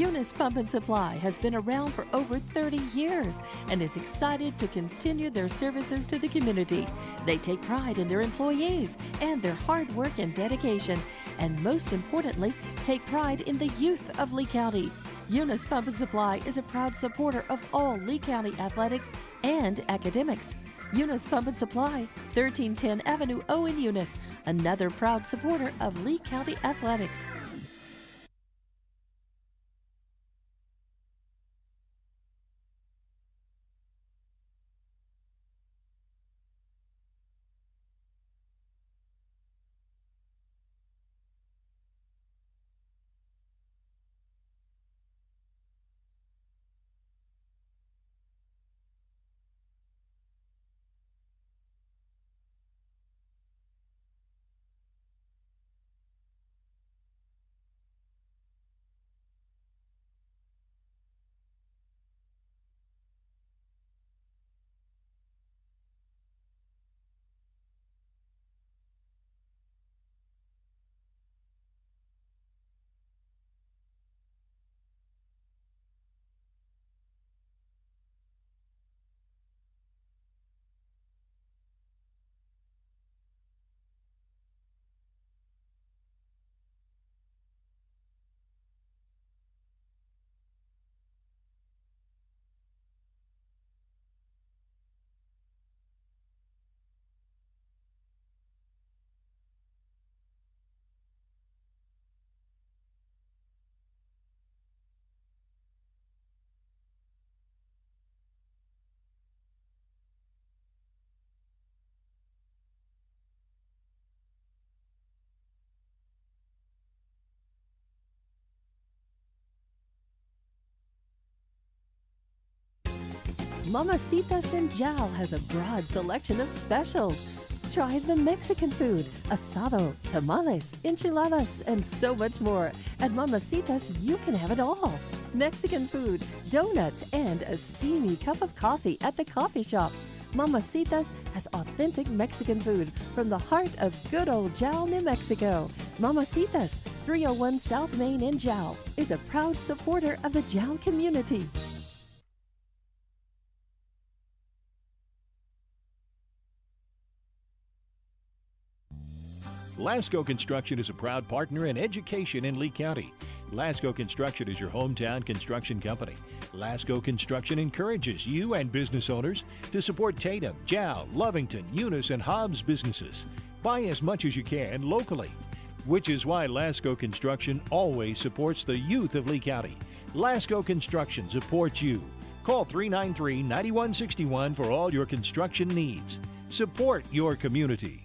Eunice Pump and Supply has been around for over 30 years and is excited to continue their services to the community. They take pride in their employees and their hard work and dedication, and most importantly, take pride in the youth of Lee County. Eunice Pump and Supply is a proud supporter of all Lee County athletics and academics. Eunice Pump and Supply, 1310 Avenue O in Eunice, another proud supporter of Lee County athletics. Mamacitas in Jal has a broad selection of specials. Try the Mexican food, asado, tamales, enchiladas, and so much more. At Mamacitas, you can have it all. Mexican food, donuts, and a steamy cup of coffee at the coffee shop. Mamacitas has authentic Mexican food from the heart of good old Jal, New Mexico. Mamacitas, 301 South Main in Jal, is a proud supporter of the Jal community. Lasco Construction is a proud partner in education in Lee County. Lasco Construction is your hometown construction company. Lasco Construction encourages you and business owners to support Tatum, Jal, Lovington, Eunice, and Hobbs businesses. Buy as much as you can locally, which is why Lasco Construction always supports the youth of Lee County. Lasco Construction supports you. Call 393-9161 for all your construction needs. Support your community.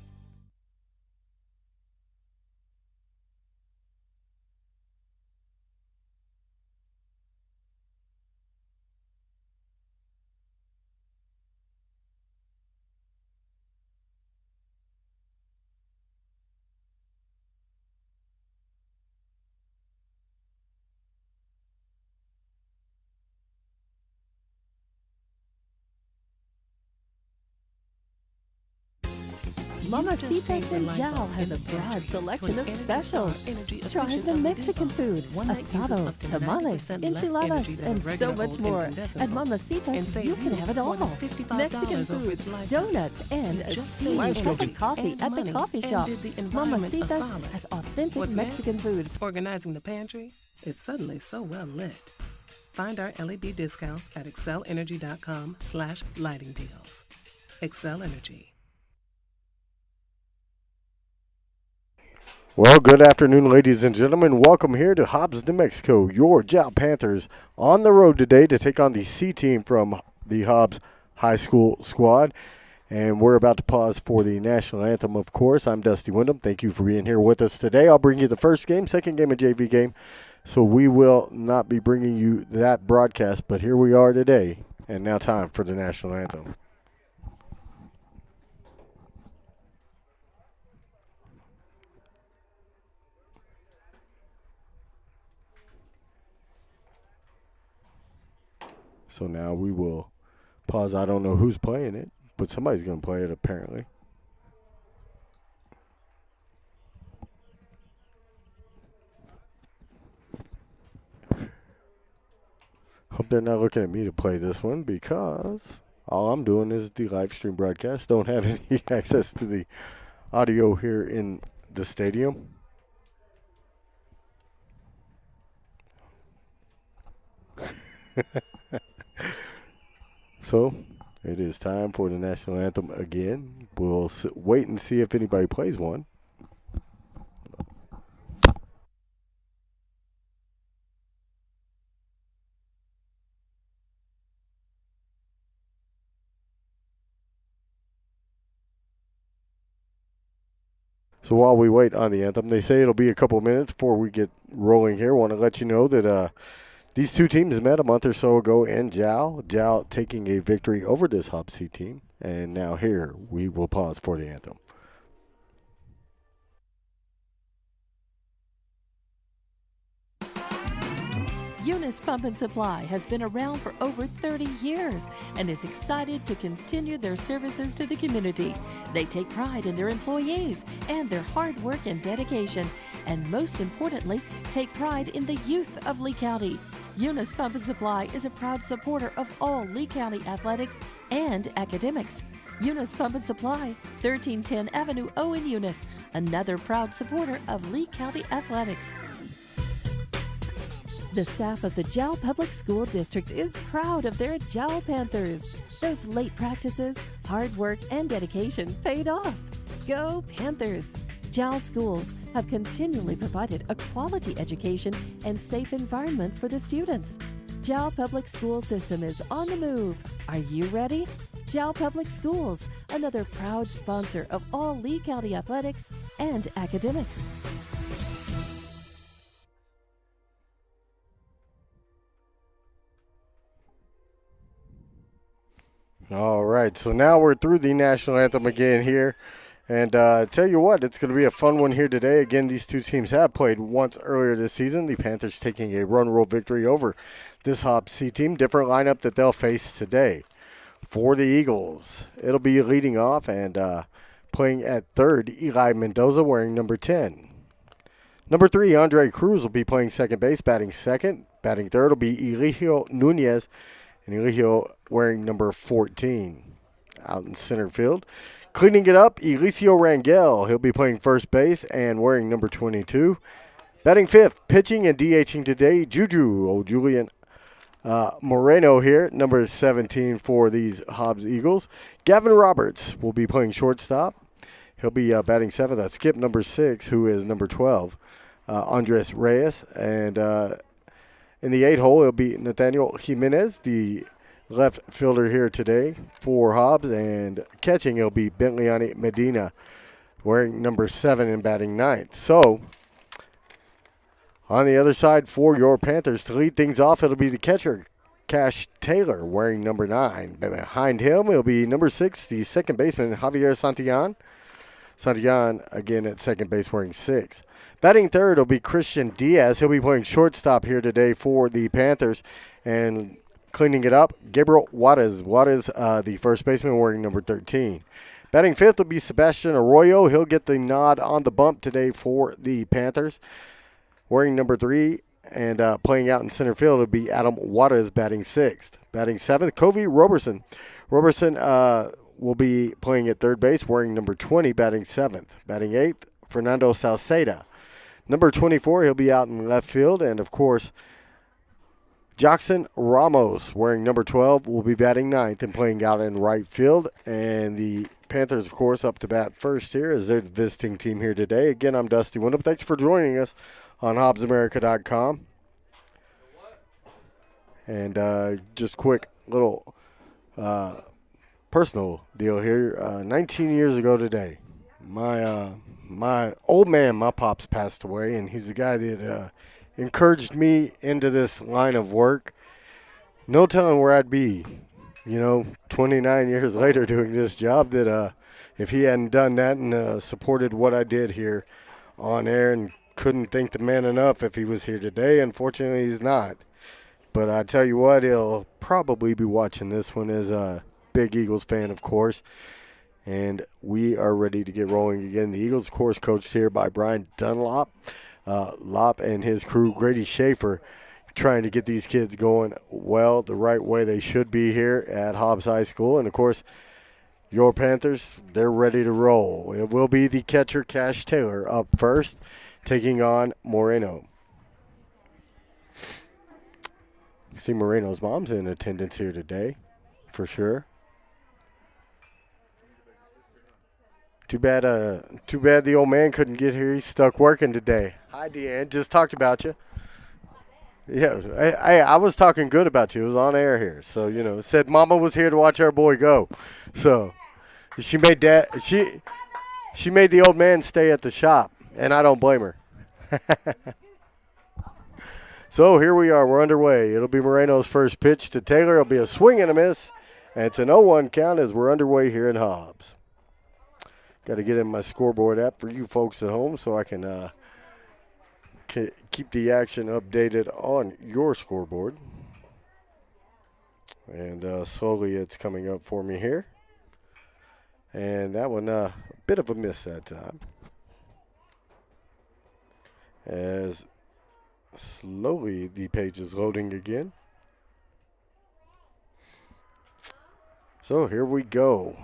Mamacitas in Jal has a broad selection of specials. Try the Mexican food, asado, tamales, enchiladas, and so much more. At Mamacitas, you can have it all. Mexican food, donuts, and a steamy cup of coffee at the coffee shop. Mamacitas has authentic Mexican food. Organizing the pantry, it's suddenly so well lit. Find our LED discounts at excelenergy.com/lighting deals. Excel Energy. Well, good afternoon, ladies and gentlemen. Welcome here to Hobbs, New Mexico. Your Jal Panthers on the road today to take on the C team from the Hobbs High School squad. And we're about to pause for the national anthem, of course. I'm Dusty Wyndham. Thank you for being here with us today. I'll bring you the first game, second game, a JV game. So we will not be bringing you that broadcast, but here we are today. And now time for the national anthem. So now we will pause. I don't know who's playing it, but somebody's going to play it apparently. hope they're not looking at me to play this one because all I'm doing is the live stream broadcast. Don't have any access to the audio here in the stadium. So it is time for the national anthem again. We'll wait and see if anybody plays one. So while we wait on the anthem, they say it'll be a couple minutes before we get rolling here. Want to let you know that these two teams met a month or so ago in Jal. Jal taking a victory over this Hobbs C team. And now here we will pause for the anthem. Eunice Pump and Supply has been around for over 30 years and is excited to continue their services to the community. They take pride in their employees and their hard work and dedication, and most importantly, take pride in the youth of Lee County. Eunice Pump and Supply is a proud supporter of all Lee County athletics and academics. Eunice Pump and Supply, 1310 Avenue O in Eunice, another proud supporter of Lee County athletics. The staff of the Jal Public School District is proud of their Jal Panthers. Those late practices, hard work, and dedication paid off. Go Panthers! Jal schools have continually provided a quality education and safe environment for the students. Jal Public School System is on the move. Are you ready? Jal Public Schools, another proud sponsor of all Lee County athletics and academics. All right, so now we're through the national anthem again here. And tell you what, it's going to be a fun one here today. Again, these two teams have played once earlier this season. The Panthers taking a run roll victory over this Hobbs C team. Different lineup that they'll face today. For the Eagles, it'll be leading off and playing at third, Eli Mendoza wearing number 10. Number 3, Andre Cruz will be playing second base, batting second. Batting third will be Eligio Nunez, and Eligio wearing number 14 out in center field. Cleaning it up, Eliseo Rangel. He'll be playing first base and wearing number 22. Batting fifth, pitching and DHing today, Julian Moreno here, number 17 for these Hobbs Eagles. Gavin Roberts will be playing shortstop. He'll be batting seventh. That's Skip, number 6, who is number 12, Andres Reyes. And in the 8 hole, it'll be Nathaniel Jimenez, the left fielder here today for Hobbs. And catching, it'll be Bentleani Medina, wearing number 7 and batting 9th. So, on the other side for your Panthers, to lead things off, it'll be the catcher, Cash Taylor, wearing number 9. Behind him, it'll be number 6, the second baseman, Javier Santillan. Santillan, again, at second base, wearing 6. Batting third will be Christian Diaz. He'll be playing shortstop here today for the Panthers. And cleaning it up, Gabriel Juarez. Juarez, the first baseman, wearing number 13. Batting fifth will be Sebastian Arroyo. He'll get the nod on the bump today for the Panthers, wearing number 3. And playing out in center field will be Adam Juarez, batting 6th. Batting 7th, Covey Roberson. Roberson will be playing at third base, wearing number 20, batting 7th. Batting 8th, Fernando Salceda. Number 24, he'll be out in left field. And, of course, Jackson Ramos, wearing number 12, will be batting 9th and playing out in right field. And the Panthers, of course, up to bat first here as they're the visiting team here today. Again, I'm Dusty Windham. Thanks for joining us on HobbsAmerica.com. And just quick little personal deal here. 19 years ago today, my old man, my pops, passed away, and he's the guy that encouraged me into this line of work. No telling where I'd be, 29 years later doing this job, that if he hadn't done that and supported what I did here on air, and couldn't thank the man enough if he was here today. Unfortunately, he's not. But I tell you what, he'll probably be watching this one as a big Eagles fan, of course. And we are ready to get rolling again. The Eagles, of course, coached here by Brian Dunlop. Lop and his crew, Grady Schaefer, trying to get these kids going well the right way they should be here at Hobbs High School. And, of course, your Panthers, they're ready to roll. It will be the catcher, Cash Taylor, up first, taking on Moreno. See Moreno's mom's in attendance here today, for sure. Too bad the old man couldn't get here. He's stuck working today. Hi, Deanne. Just talked about you. Yeah, I was talking good about you. It was on air here. So, said Mama was here to watch our boy go. So, she made she made the old man stay at the shop, and I don't blame her. So, here we are. We're underway. It'll be Moreno's first pitch to Taylor. It'll be a swing and a miss, and it's an 0-1 count as we're underway here in Hobbs. Got to get in my scoreboard app for you folks at home so I can keep the action updated on your scoreboard. And slowly it's coming up for me here. And that one, a bit of a miss that time. As slowly the page is loading again. So here we go.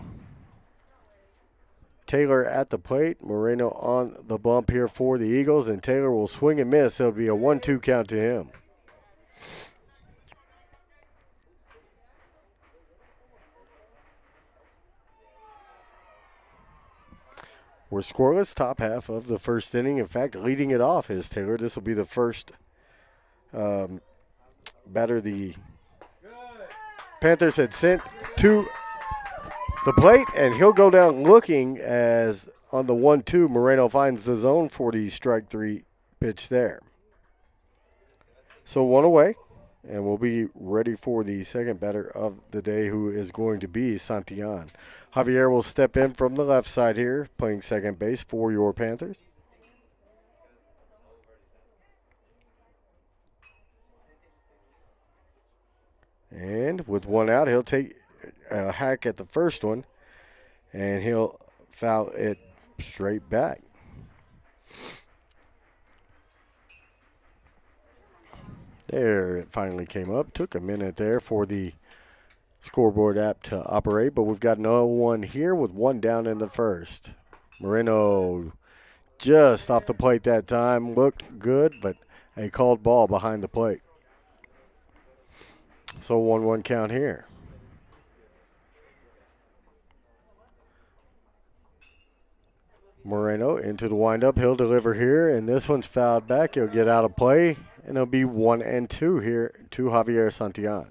Taylor at the plate. Moreno on the bump here for the Eagles, and Taylor will swing and miss. It'll be a 1-2 count to him. We're scoreless top half of the first inning. In fact, leading it off is Taylor. This will be the first batter the Panthers had sent to the plate, and he'll go down looking as on the 1-2, Moreno finds the zone for the strike three pitch there. So one away, and we'll be ready for the second batter of the day, who is going to be Santillan. Javier will step in from the left side here, playing second base for your Panthers. And with one out, he'll take a hack at the first one, and he'll foul it straight back. There, it finally came up. Took a minute there for the scoreboard app to operate, but we've got an 0-1 here with one down in the first. Moreno just off the plate that time. Looked good, but a called ball behind the plate. So 1-1 count here. Moreno into the windup. He'll deliver here, and this one's fouled back. He'll get out of play, and it'll be 1-2 here to Javier Santillan.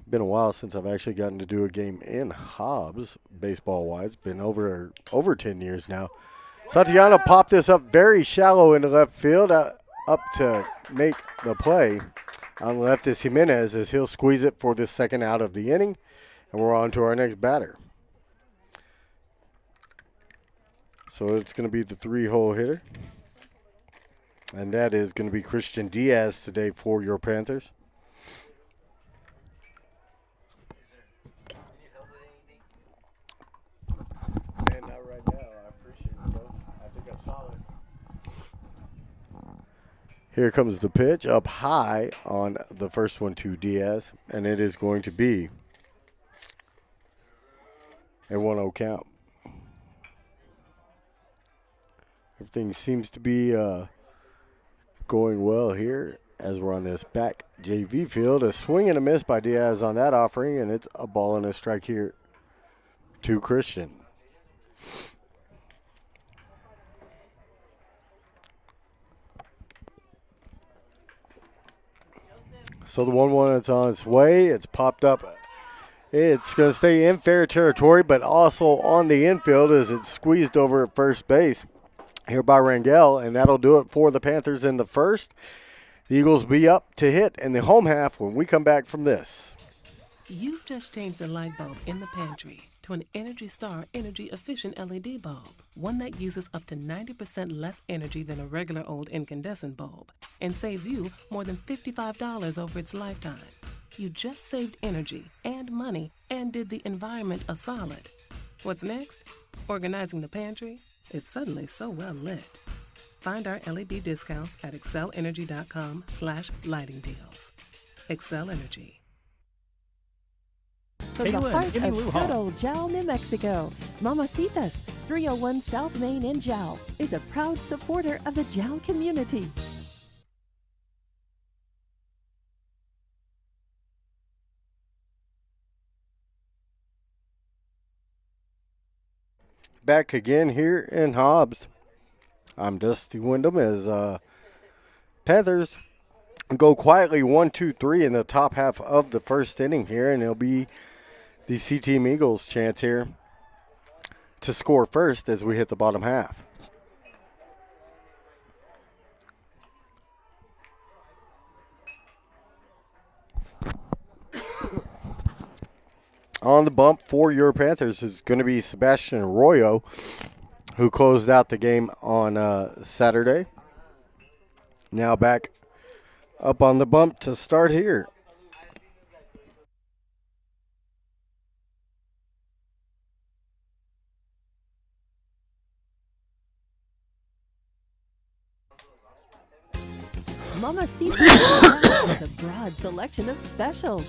Been a while since I've actually gotten to do a game in Hobbs, baseball-wise. Been over 10 years now. Santillan will pop this up very shallow into left field, up to make the play. On the left is Jimenez, as he'll squeeze it for the second out of the inning. And we're on to our next batter. So it's going to be the 3-hole hitter. And that is going to be Christian Diaz today for your Panthers. Man, not right now. I appreciate it, bro. I think I'm solid. Here comes the pitch up high on the first one to Diaz, and it is going to be a 1-0 count. Everything seems to be going well here as we're on this back JV field. A swing and a miss by Diaz on that offering, and it's a ball and a strike here to Christian. So the 1-1, it's on its way. It's popped up. It's going to stay in fair territory, but also on the infield as it's squeezed over at first base here by Rangel, and that'll do it for the Panthers in the first. The Eagles will be up to hit in the home half when we come back from this. You've just changed the light bulb in the pantry to an Energy Star energy-efficient LED bulb, one that uses up to 90% less energy than a regular old incandescent bulb and saves you more than $55 over its lifetime. You just saved energy and money and did the environment a solid. What's next? Organizing the pantry? It's suddenly so well lit. Find our LED discounts at excelenergy.com/lighting deals. Excel Energy. From the Kaylin, heart give me of Lou good Hall. old Jal, New Mexico, Mamacitas, 301 South Main in Jal, is a proud supporter of the Jal community. Back again here in Hobbs. I'm Dusty Wyndham as Panthers go quietly 1-2-3 in the top half of the first inning here, and it'll be the C-Team Eagles' chance here to score first as we hit the bottom half. On the bump for your Panthers is going to be Sebastian Arroyo, who closed out the game on Saturday. Now back up on the bump to start here. Mamacitas has a broad selection of specials.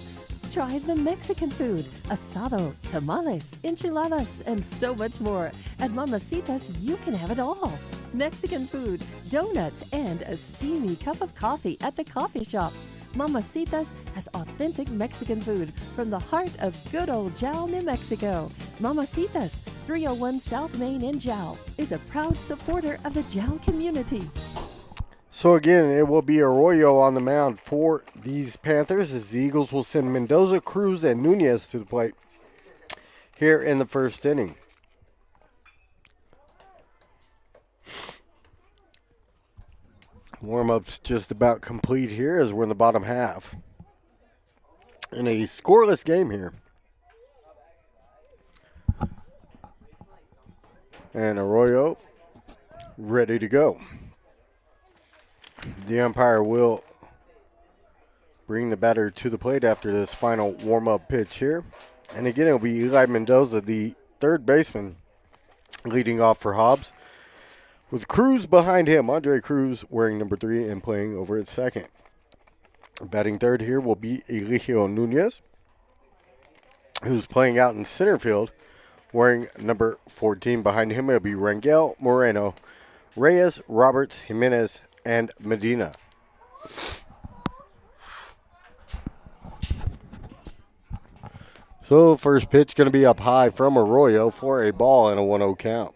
Try the Mexican food, asado, tamales, enchiladas, and so much more. At Mamacitas, you can have it all. Mexican food, donuts, and a steamy cup of coffee at the coffee shop. Mamacitas has authentic Mexican food from the heart of good old Jal, New Mexico. Mamacitas, 301 South Main in Jal, is a proud supporter of the Jal community. So again, it will be Arroyo on the mound for these Panthers as the Eagles will send Mendoza, Cruz, and Nunez to the plate here in the first inning. Warm-up's just about complete here as we're in the bottom half. In a scoreless game here. And Arroyo ready to go. The umpire will bring the batter to the plate after this final warm-up pitch here. And again, it'll be Eli Mendoza, the third baseman, leading off for Hobbs, with Cruz behind him. Andre Cruz wearing number 3 and playing over at second. Batting third here will be Eligio Nunez, who's playing out in center field, wearing number 14. Behind him, it'll be Rangel Moreno, Reyes, Roberts, Jimenez, and Medina. So first pitch going to be up high from Arroyo for a ball and a 1-0 count.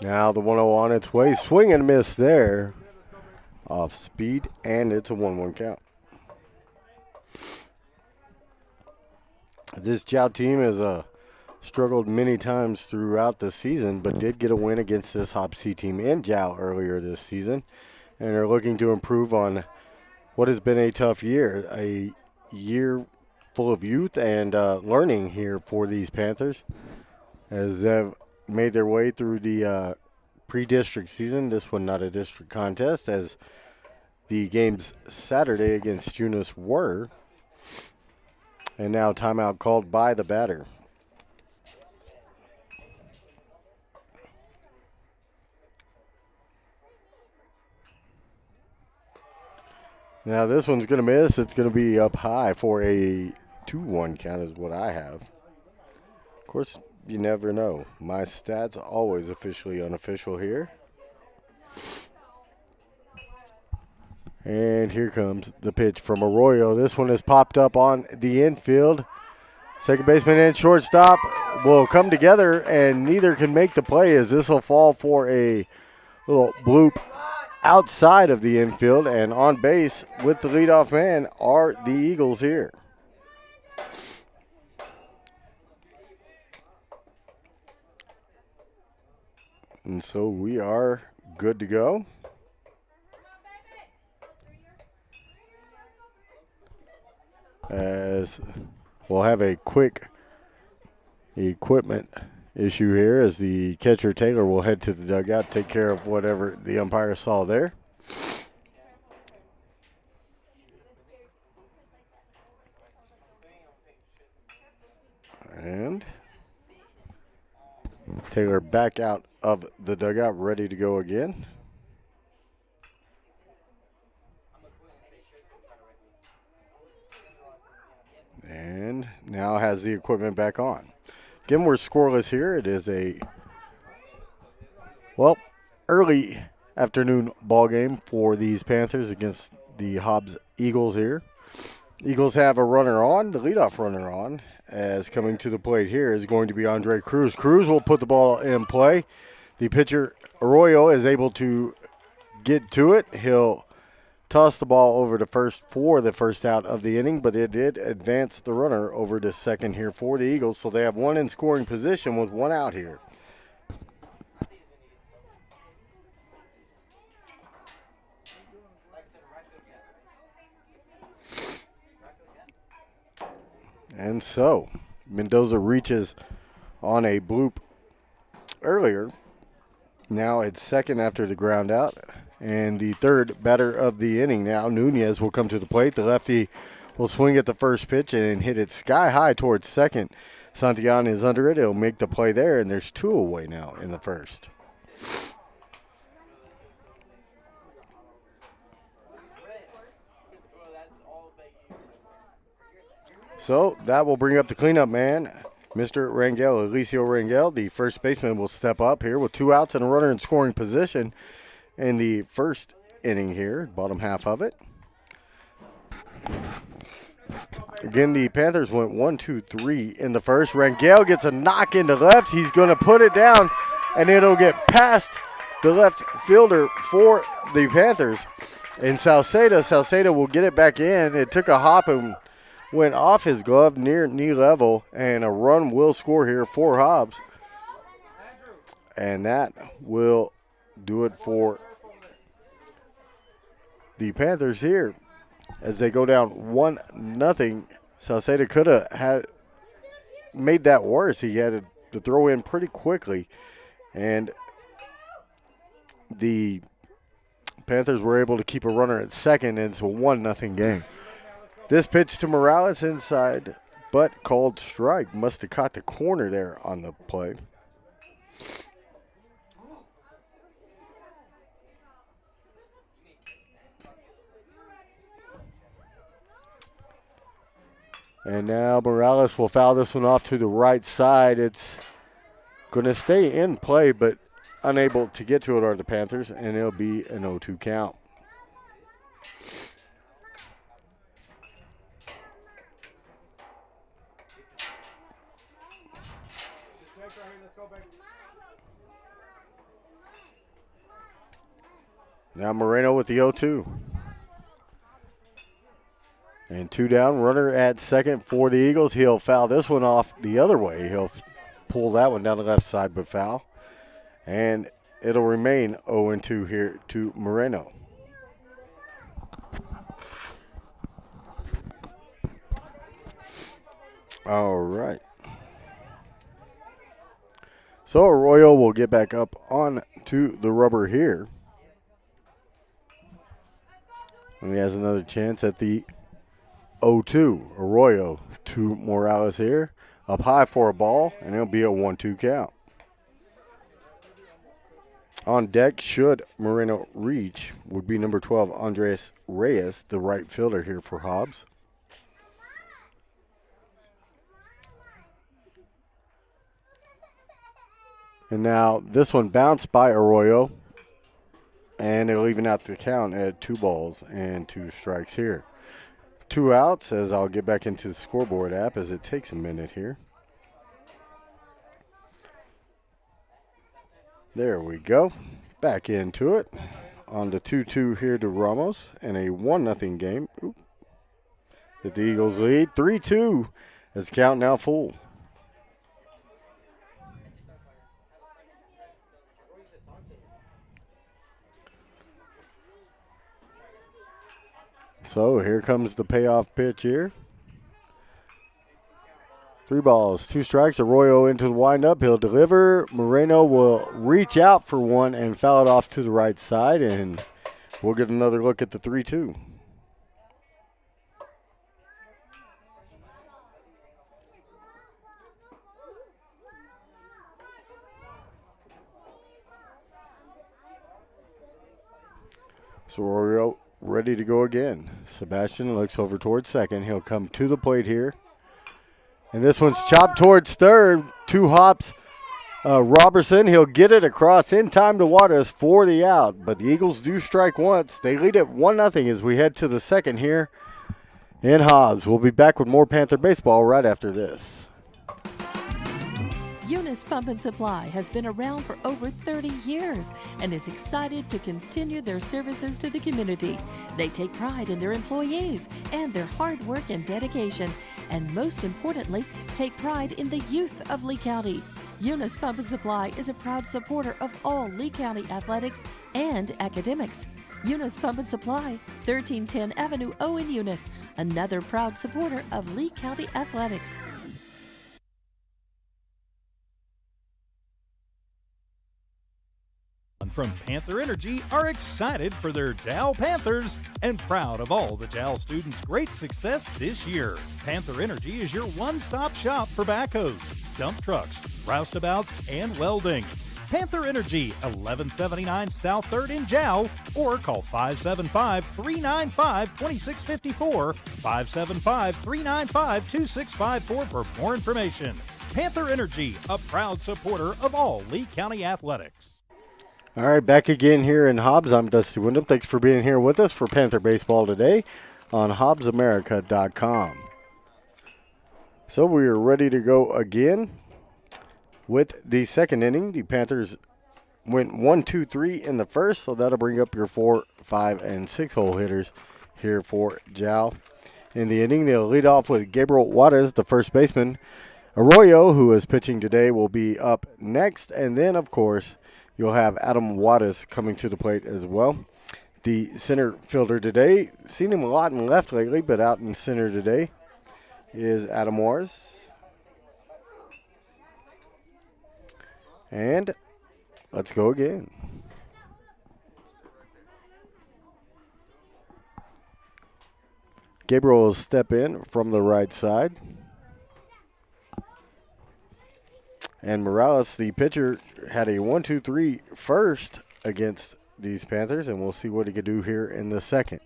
Now the 1-0 on its way. Swing and miss there. Off speed, and it's a 1-1 count. This Jal team has struggled many times throughout the season, but did get a win against this Hobbs C team in Jal earlier this season, and are looking to improve on what has been a tough year, a year full of youth and learning here for these Panthers, as they've made their way through the pre-district season. This one not a district contest, as the games Saturday against Eunice were. And now timeout called by the batter. Now this one's going to miss. It's going to be up high for a 2-1 count is what I have. Of course, you never know. My stats always officially unofficial here. And here comes the pitch from Arroyo. This one is popped up on the infield. Second baseman and shortstop will come together, and neither can make the play, as this will fall for a little bloop outside of the infield. And on base with the leadoff man are the Eagles here. And so we are good to go. As we'll have a quick equipment issue here, as the catcher Taylor will head to the dugout, take care of whatever the umpire saw there. And Taylor back out of the dugout, ready to go again. And now has the equipment back on. Again, we're scoreless here. It is a, well, early afternoon ball game for these Panthers against the Hobbs Eagles here. Eagles have a runner on, the leadoff runner on, as coming to the plate here is going to be Andre Cruz. Cruz will put the ball in play. The pitcher, Arroyo, is able to get to it. He'll toss the ball over to first for the first out of the inning, but it did advance the runner over to second here for the Eagles, so they have one in scoring position with one out here. And so Mendoza reaches on a bloop earlier. Now it's second after the ground out. And the third batter of the inning now, Nunez, will come to the plate. The lefty will swing at the first pitch and hit it sky high towards second. Santillan is under it. He'll make the play there, and there's two away now in the first. So that will bring up the cleanup man, Mr. Rangel, Alicio Rangel. The first baseman will step up here with two outs and a runner in scoring position in the first inning here, bottom half of it. Again, the Panthers went 1-2-3 in the first. Rangel gets a knock into left. He's going to put it down, and it'll get past the left fielder for the Panthers. And Salceda will get it back in. It took a hop and went off his glove near knee level, and a run will score here for Hobbs. And that will do it for the Panthers here as they go down 1-0. Salceda could have made that worse. He had to throw in pretty quickly, and the Panthers were able to keep a runner at second, and it's a 1-0 game. This pitch to Morales inside, but called strike. Must have caught the corner there on the play. And now Morales will foul this one off to the right side. It's going to stay in play, but unable to get to it are the Panthers, and it'll be an 0-2 count. Now Moreno with the 0-2. And two down, runner at second for the Eagles. He'll foul this one off the other way. He'll pull that one down the left side, but foul. And it'll remain 0-2 here to Moreno. All right. So Arroyo will get back up on to the rubber here. And he has another chance at the 0-2. Arroyo to Morales here. Up high for a ball, and it'll be a 1-2 count. On deck, should Moreno reach, would be number 12, Andres Reyes, the right fielder here for Hobbs. And now this one bounced by Arroyo, and it'll even out the count at 2 balls and 2 strikes here. 2 outs, as I'll get back into the scoreboard app as it takes a minute here. There we go. Back into it. On the 2-2 here to Ramos, and a 1-0 game. That the Eagles lead 3-2 as the count now full. So here comes the payoff pitch here. 3 balls, 2 strikes. Arroyo into the windup. He'll deliver. Moreno will reach out for one and foul it off to the right side, and we'll get another look at the 3-2. Sororio ready to go again. Sebastian looks over towards second. He'll come to the plate here. And this one's chopped towards third. 2 hops. Robertson, he'll get it across in time to Juarez for the out. But the Eagles do strike once. They lead it 1-0 as we head to the second here in Hobbs. We'll be back with more Panther baseball right after this. Eunice Pump and Supply has been around for over 30 years and is excited to continue their services to the community. They take pride in their employees and their hard work and dedication, and most importantly, take pride in the youth of Lee County. Eunice Pump and Supply is a proud supporter of all Lee County athletics and academics. Eunice Pump and Supply, 1310 Avenue O in Eunice, another proud supporter of Lee County athletics. From Panther Energy are excited for their Jal Panthers and proud of all the Jal students' great success this year. Panther Energy is your one-stop shop for backhoes, dump trucks, roustabouts, and welding. Panther Energy, 1179 South 3rd in Jal, or call 575-395-2654, 575-395-2654 for more information. Panther Energy, a proud supporter of all Lee County athletics. All right, back again here in Hobbs. I'm Dusty Wyndham. Thanks for being here with us for Panther Baseball today on HobbsAmerica.com. So we are ready to go again with the second inning. The Panthers went 1-2-3 in the first, so that'll bring up your 4, 5, and 6 hole hitters here for Jal. In the inning, they'll lead off with Gabriel Juarez, the first baseman. Arroyo, who is pitching today, will be up next, and then, of course, you'll have Adam Juarez coming to the plate as well. The center fielder today, seen him a lot in left lately, but out in center today is Adam Juarez. And let's go again. Gabriel will step in from the right side. And Morales, the pitcher, had a 1-2-3 first against these Panthers, and we'll see what he can do here in the second.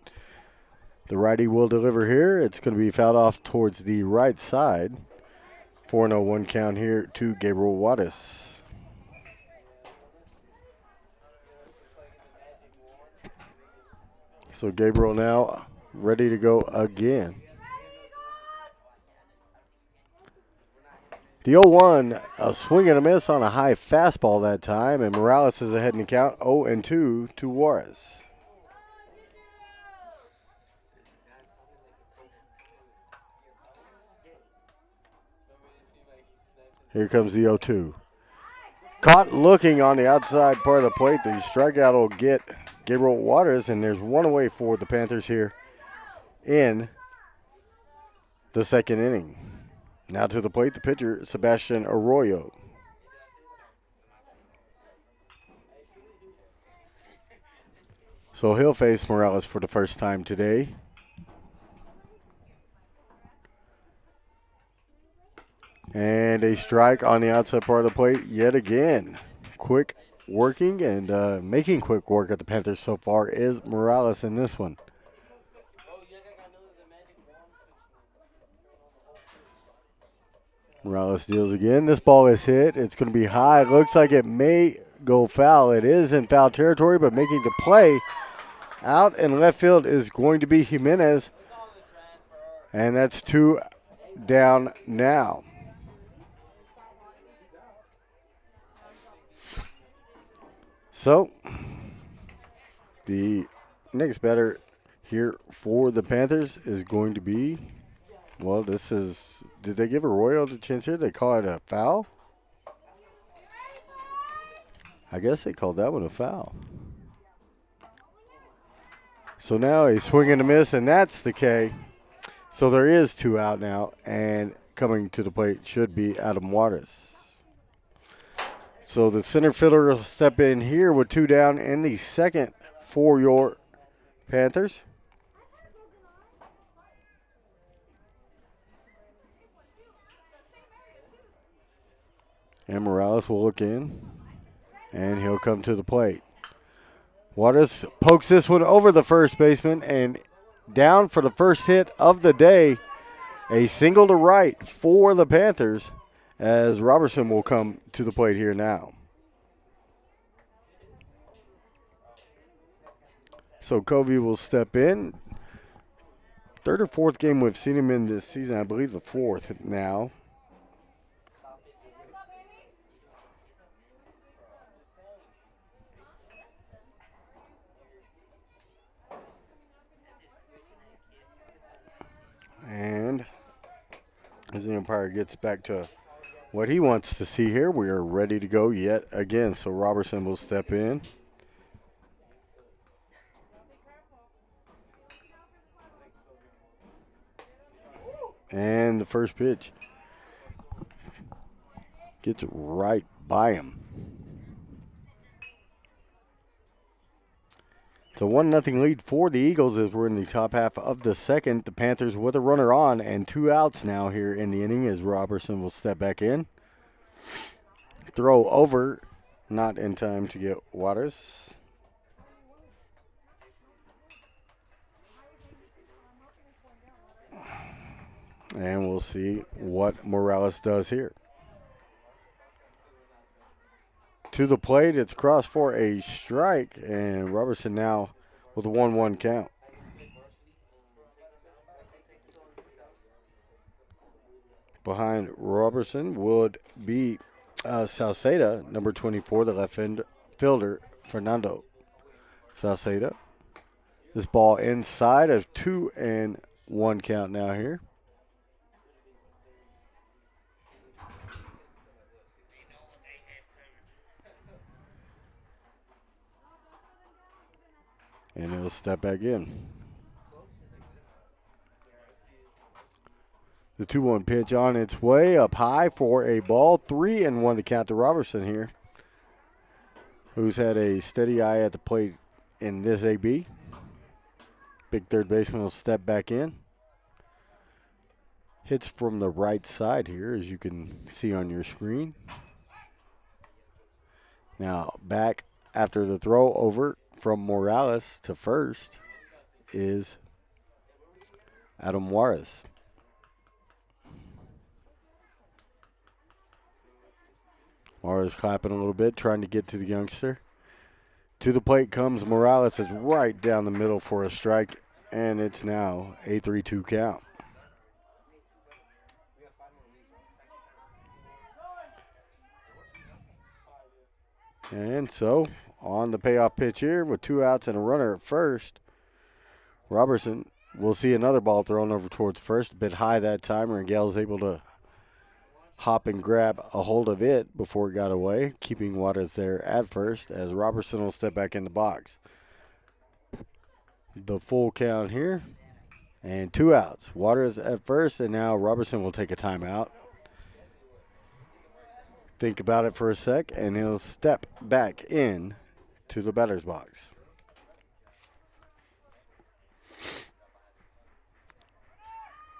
The righty will deliver here. It's going to be fouled off towards the right side. 4-0-1 count here to Gabriel Juarez. So Gabriel now ready to go again. The 0-1, a swing and a miss on a high fastball that time, and Morales is ahead in the count 0-2 to Juarez. Here comes the 0-2. Caught looking on the outside part of the plate. The strikeout will get Gabriel Juarez, and there's one away for the Panthers here in the second inning. Now to the plate, the pitcher, Sebastian Arroyo. So he'll face Morales for the first time today. And a strike on the outside part of the plate yet again. Quick working and making quick work at the Panthers so far is Morales in this one. Morales deals again. This ball is hit. It's going to be high. Looks like it may go foul. It is in foul territory, but making the play out in left field is going to be Jimenez. And that's 2 down now. So, the next batter here for the Panthers is going to be, well, this is, did they give Arroyo the chance here? They call it a foul? I guess they called that one a foul. So now a swing and a miss, and that's the K. So there is 2 out now, and coming to the plate should be Adam Juarez. So the center fielder will step in here with 2 down in the second for your Panthers. And Morales will look in, and he'll come to the plate. Waters pokes this one over the first baseman and down for the first hit of the day. A single to right for the Panthers as Robertson will come to the plate here now. So Covey will step in. Third or fourth game we've seen him in this season. I believe the fourth now. And as the umpire gets back to what he wants to see here, we are ready to go yet again. So Robertson will step in. And the first pitch gets right by him. It's a 1-0 lead for the Eagles as we're in the top half of the second. The Panthers with a runner on and 2 outs now here in the inning as Robertson will step back in. Throw over, not in time to get Waters. And we'll see what Morales does here. To the plate, it's crossed for a strike, and Robertson now with a 1-1 count. Behind Robertson would be Salceda, number 24, the left fielder, Fernando Salceda. This ball inside of 2-1 count now here. And he'll step back in. The 2-1 pitch on its way up high for a ball. 3-1 to count to Robertson here, who's had a steady eye at the plate in this AB. Big third baseman will step back in. Hits from the right side here, as you can see on your screen. Now back after the throw over from Morales to first is Adam Juarez. Juarez clapping a little bit, trying to get to the youngster. To the plate comes Morales. It's right down the middle for a strike, and it's now a 3-2 count. And so, on the payoff pitch here with 2 outs and a runner at first, Robertson will see another ball thrown over towards first, a bit high that time, and Gale's able to hop and grab a hold of it before it got away, keeping Juarez there at first as Robertson will step back in the box. The full count here, and 2 outs. Juarez at first, and now Robertson will take a timeout. Think about it for a sec, and he'll step back in to the batter's box.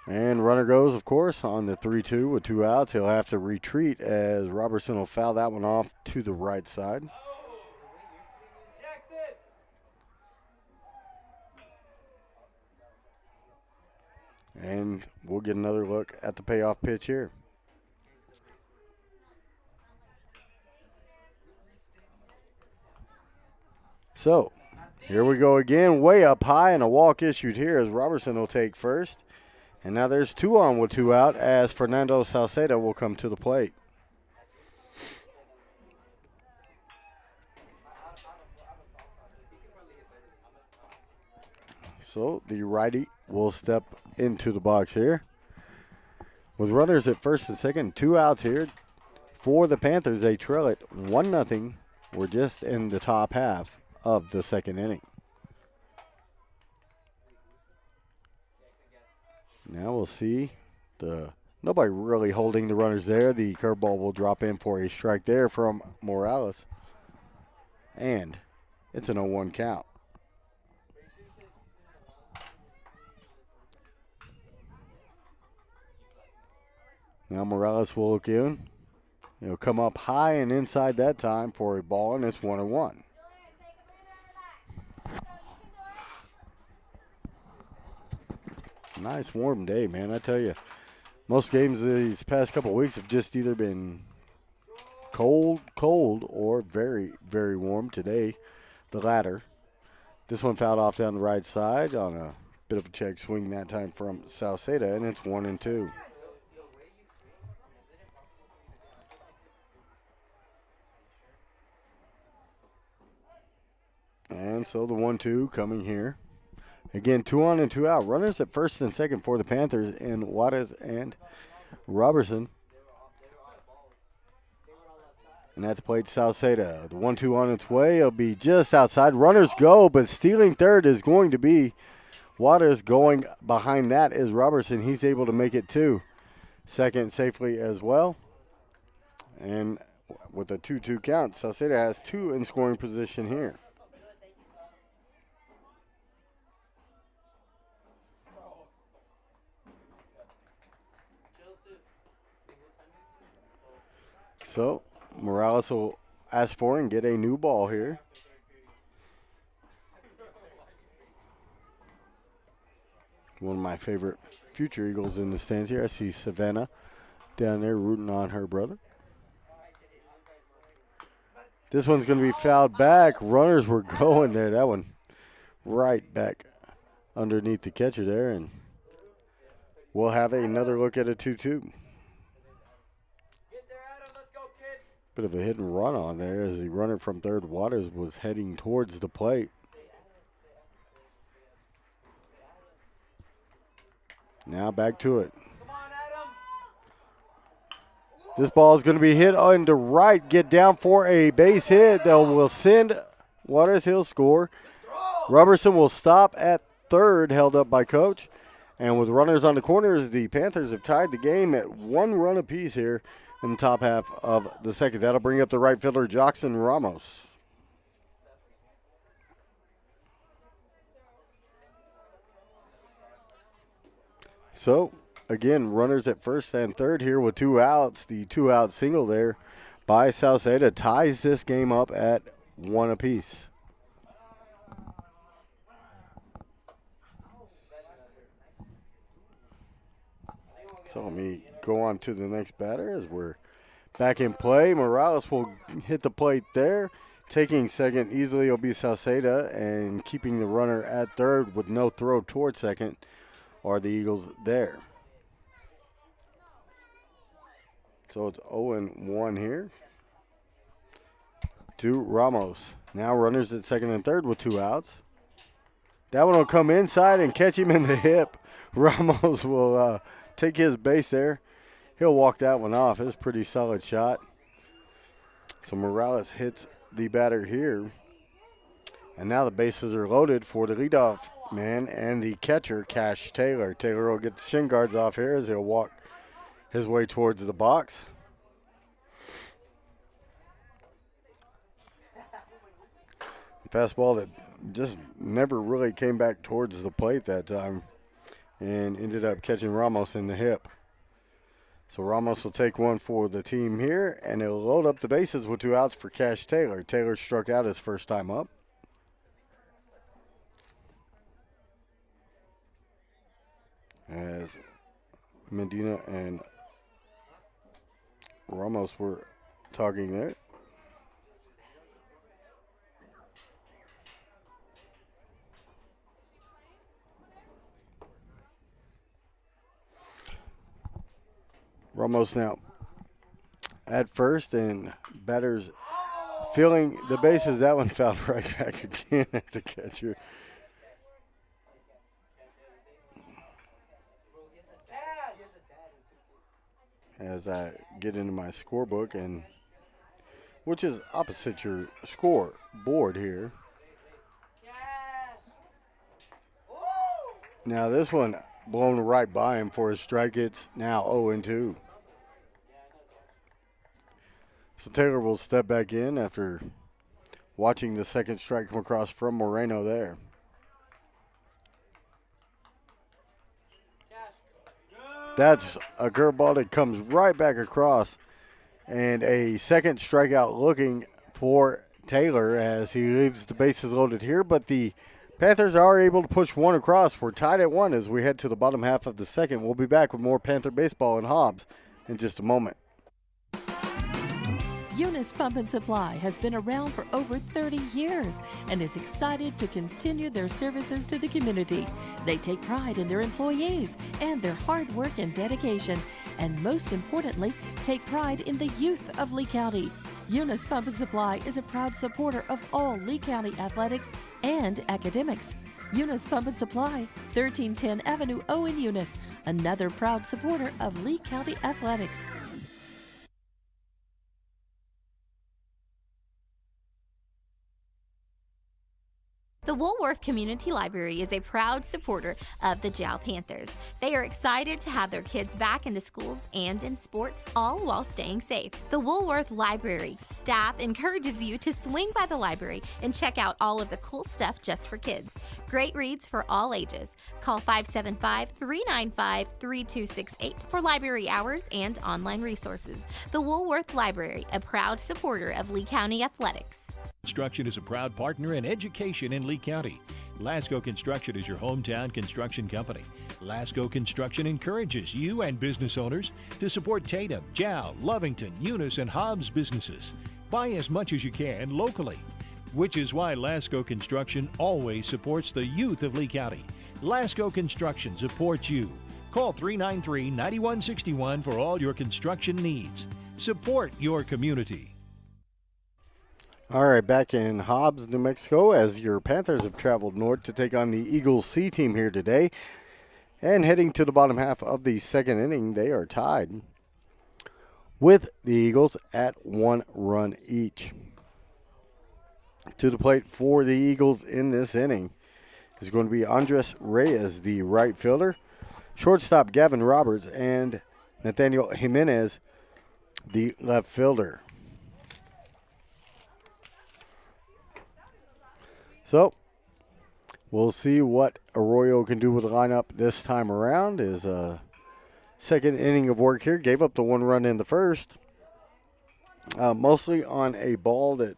And runner goes, of course, on the 3-2 with 2 outs. He'll have to retreat as Robertson will foul that one off to the right side. And we'll get another look at the payoff pitch here. So, here we go again, way up high, and a walk issued here as Robertson will take first. And now there's 2 on with 2 out as Fernando Salceda will come to the plate. So, the righty will step into the box here. With runners at first and second, 2 outs here for the Panthers. They trail it 1-0. We're just in the top half of the second inning. Now we'll see nobody really holding the runners there. The curveball will drop in for a strike there from Morales. And it's an 0-1 count. Now Morales will look in. He'll come up high and inside that time for a ball, and it's 1-1. Nice warm day, man. I tell you, most games these past couple weeks have just either been cold, or very, very warm. Today, the latter. This one fouled off down the right side on a bit of a check swing that time from Salceda, and it's 1-2. And so the 1-2 coming here. Again, 2 on and 2 out. Runners at first and second for the Panthers in Juarez and Robertson. And at the plate, Salceda. The 1-2 on its way. It'll be just outside. Runners go, but stealing third is going to be Juarez. Going behind that is Robertson. He's able to make it 2. Second safely as well. And with a 2-2 count, Salceda has 2 in scoring position here. So Morales will ask for and get a new ball here. One of my favorite future Eagles in the stands here. I see Savannah down there rooting on her brother. This one's going to be fouled back. Runners were going there. That one right back underneath the catcher there. And we'll have another look at a 2-2. Bit of a hit and run on there as the runner from third, Waters, was heading towards the plate. Now back to it. This ball is going to be hit on the right. Get down for a base hit. That will send Waters. He'll score. Robertson will stop at third, held up by Coach. And with runners on the corners, the Panthers have tied the game at 1 run apiece here in the top half of the second. That'll bring up the right fielder, Jackson Ramos. So, again, runners at first and third here with 2 outs. The 2-out single there by Salceda ties this game up at 1 apiece. So let me go on to the next batter as we're back in play. Morales will hit the plate there. Taking second easily will be Salceda, and keeping the runner at third with no throw toward second are the Eagles there. So it's 0-1 here to Ramos. Now runners at second and third with 2 outs. That one will come inside and catch him in the hip. Ramos will take his base there. He'll walk that one off. It was a pretty solid shot. So Morales hits the batter here. And now the bases are loaded for the leadoff man and the catcher, Cash Taylor. Taylor will get the shin guards off here as he'll walk his way towards the box. Fastball that just never really came back towards the plate that time and ended up catching Ramos in the hip. So Ramos will take one for the team here, and he'll load up the bases with 2 outs for Cash Taylor. Taylor struck out his first time up. As Medina and Ramos were talking there. Ramos now at first, and batters filling the bases. That one fouled right back again at the catcher. As I get into my scorebook, and which is opposite your score board here. Now this one blown right by him for a strike. It's now 0-2. So Taylor will step back in after watching the second strike come across from Moreno there. That's a curveball that comes right back across, and a second strikeout looking for Taylor as he leaves the bases loaded here, but the Panthers are able to push one across. We're tied at 1 as we head to the bottom half of the second. We'll be back with more Panther baseball and Hobbs in just a moment. Eunice Pump and Supply has been around for over 30 years and is excited to continue their services to the community. They take pride in their employees and their hard work and dedication, and most importantly, take pride in the youth of Lee County. Eunice Pump and Supply is a proud supporter of all Lee County athletics and academics. Eunice Pump and Supply, 1310 Avenue O in Eunice, another proud supporter of Lee County athletics. The Woolworth Community Library is a proud supporter of the Jal Panthers. They are excited to have their kids back into schools and in sports, all while staying safe. The Woolworth Library staff encourages you to swing by the library and check out all of the cool stuff just for kids. Great reads for all ages. Call 575-395-3268 for library hours and online resources. The Woolworth Library, a proud supporter of Lee County athletics. Construction is a proud partner in education in Lee County. Lasco Construction is your hometown construction company. Lasco Construction encourages you and business owners to support Tatum, Jal, Lovington, Eunice, and Hobbs businesses. Buy as much as you can locally, which is why Lasco Construction always supports the youth of Lee County. Lasco Construction supports you. Call 393-9161 for all your construction needs. Support your community. All right, back in Hobbs, New Mexico, as your Panthers have traveled north to take on the Eagles C team here today. And heading to the bottom half of the second inning, they are tied with the Eagles at 1 run each. To the plate for the Eagles in this inning is going to be Andres Reyes, the right fielder, shortstop Gavin Roberts, and Nathaniel Jimenez, the left fielder. So, we'll see what Arroyo can do with the lineup this time around. His second inning of work here, gave up the 1 run in the first, mostly on a ball that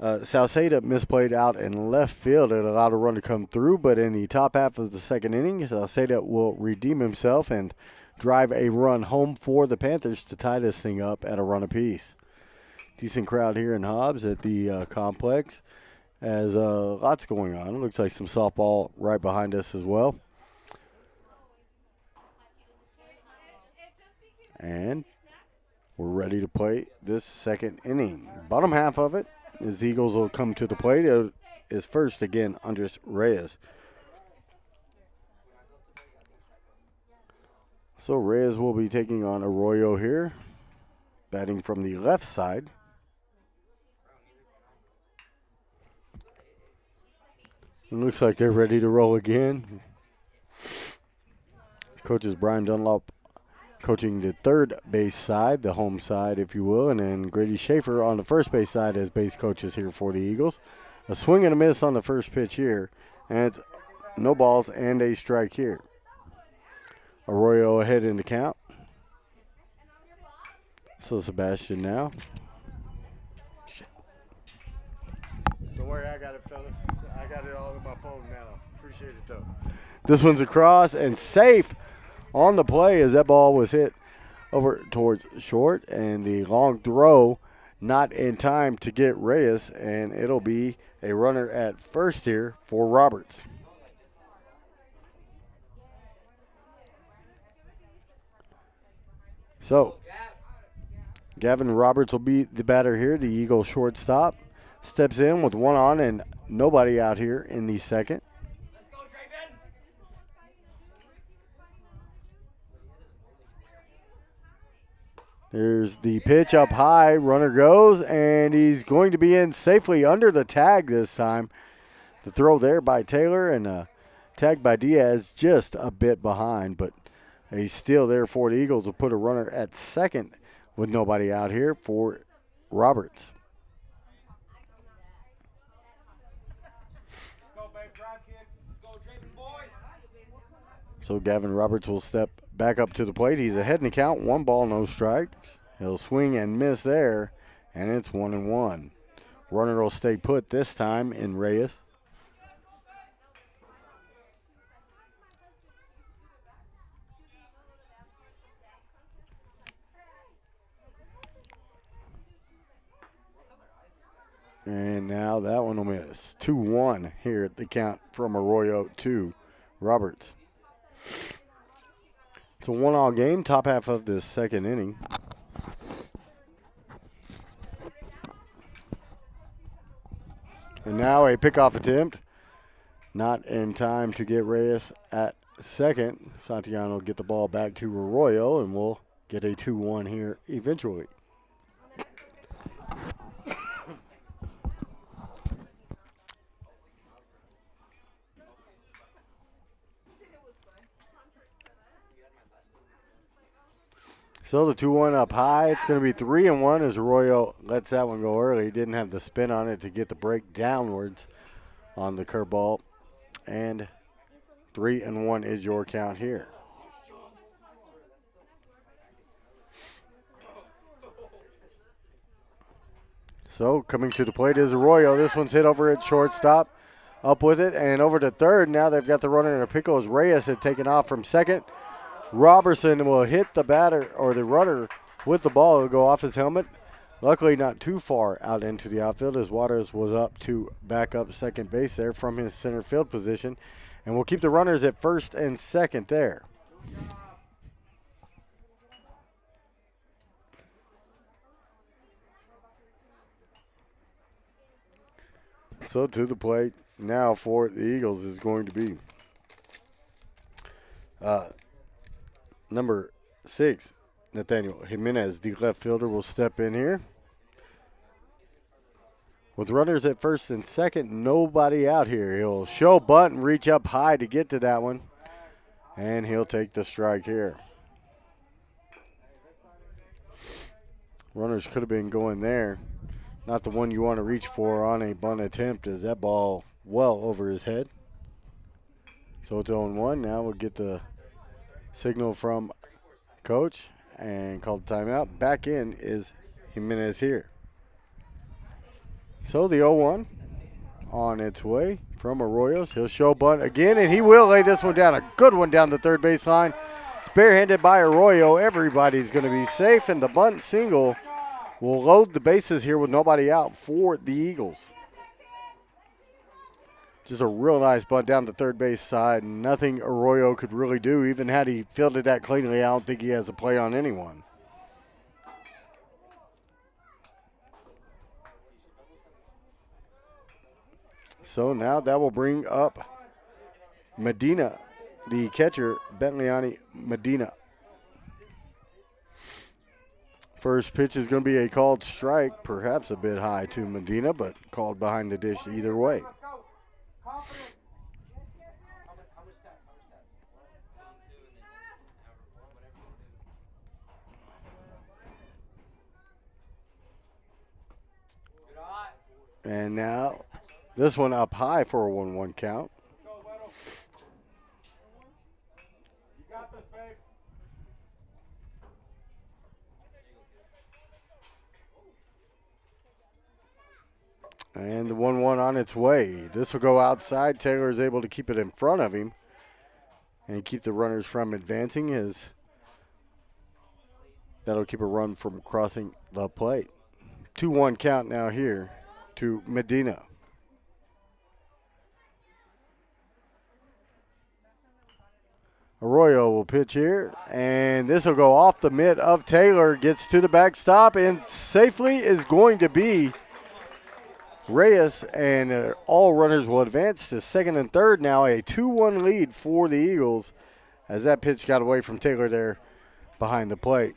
Salceda misplayed out in left field. It allowed a run to come through, but in the top half of the second inning, Salceda will redeem himself and drive a run home for the Panthers to tie this thing up at a run apiece. Decent crowd here in Hobbs at the complex. As lots going on. Looks like some softball right behind us as well. And we're ready to play this second inning. Bottom half of it is the Eagles will come to the plate. It is first again Andres Reyes. So Reyes will be taking on Arroyo here, batting from the left side. It looks like they're ready to roll again. Coaches Brian Dunlop coaching the third base side, the home side, if you will, and then Grady Schaefer on the first base side as base coaches here for the Eagles. A swing and a miss on the first pitch here, and it's no balls and a strike here. Arroyo ahead in the count. So Sebastian now. Don't worry, I got it, fellas. I got it all on my phone now. Appreciate it, though. This one's across and safe on the play as that ball was hit over towards short. And the long throw not in time to get Reyes, and it'll be a runner at first here for Roberts. So, Gavin Roberts will be the batter here, the Eagle shortstop. Steps in with 1 on and nobody out here in the second. Let's go, Draven. There's the pitch up high. Runner goes, and he's going to be in safely under the tag this time. The throw there by Taylor and tag by Diaz just a bit behind, but a steal there for the Eagles will put a runner at second with nobody out here for Roberts. So Gavin Roberts will step back up to the plate. He's ahead in the count, 1 ball, no strikes. He'll swing and miss there, and it's 1-1. Runner will stay put this time in Reyes. And now that one will miss. 2-1 here at the count from Arroyo to Roberts. It's a 1-all game, top half of this second inning. And now a pickoff attempt. Not in time to get Reyes at second. Santiago will get the ball back to Arroyo, and we'll get a 2-1 here eventually. So the 2-1 up high. It's going to be 3-1 as Arroyo lets that one go early. Didn't have the spin on it to get the break downwards on the curveball. And 3-1 is your count here. So coming to the plate is Arroyo. This one's hit over at shortstop. Up with it and over to third. Now they've got the runner in a pickle as Reyes had taken off from second. Robertson will hit the batter or the runner with the ball. It'll go off his helmet. Luckily not too far out into the outfield as Waters was up to back up second base there from his center field position. And we'll keep the runners at first and second there. So to the plate now for the Eagles is going to be number 6, Nathaniel Jimenez, the left fielder, will step in here. With runners at first and second, nobody out here. He'll show bunt and reach up high to get to that one. And he'll take the strike here. Runners could have been going there. Not the one you want to reach for on a bunt attempt as that ball well over his head. So it's 0-1. Now we'll get the signal from coach and call the timeout. Back in is Jimenez here. So the 0-1 on its way from Arroyos. He'll show bunt again, and he will lay this one down. A good one down the third base line. It's barehanded by Arroyo. Everybody's going to be safe, and the bunt single will load the bases here with nobody out for the Eagles. Just a real nice bunt down the third base side. Nothing Arroyo could really do. Even had he fielded that cleanly, I don't think he has a play on anyone. So now that will bring up Medina, the catcher, Bentleani Medina. First pitch is going to be a called strike, perhaps a bit high to Medina, but called behind the dish either way. And now this one up high for a 1-1 count. And the 1-1 on its way. This will go outside. Taylor is able to keep it in front of him and keep the runners from advancing. That'll keep a run from crossing the plate. 2-1 count now here to Medina. Arroyo will pitch here, and this will go off the mitt of Taylor. Gets to the backstop, and safely is going to be Reyes, and all runners will advance to second and third now. A 2-1 lead for the Eagles as that pitch got away from Taylor there behind the plate.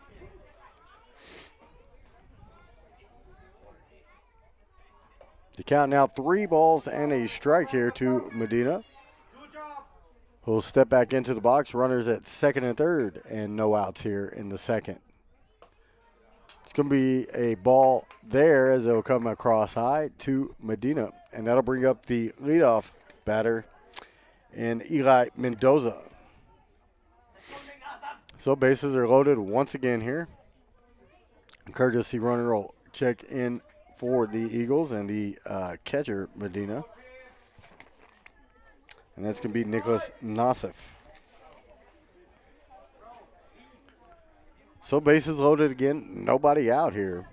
The count now 3 balls and a strike here to Medina. Who'll step back into the box. Runners at second and third, and no outs here in the second. It's going to be a ball there as it'll come across high to Medina, and that'll bring up the leadoff batter in Eli Mendoza. So bases are loaded once again here. Courtesy runner will check in for the Eagles and the catcher, Medina. And that's going to be Nicholas Nassif. So bases loaded again. Nobody out here.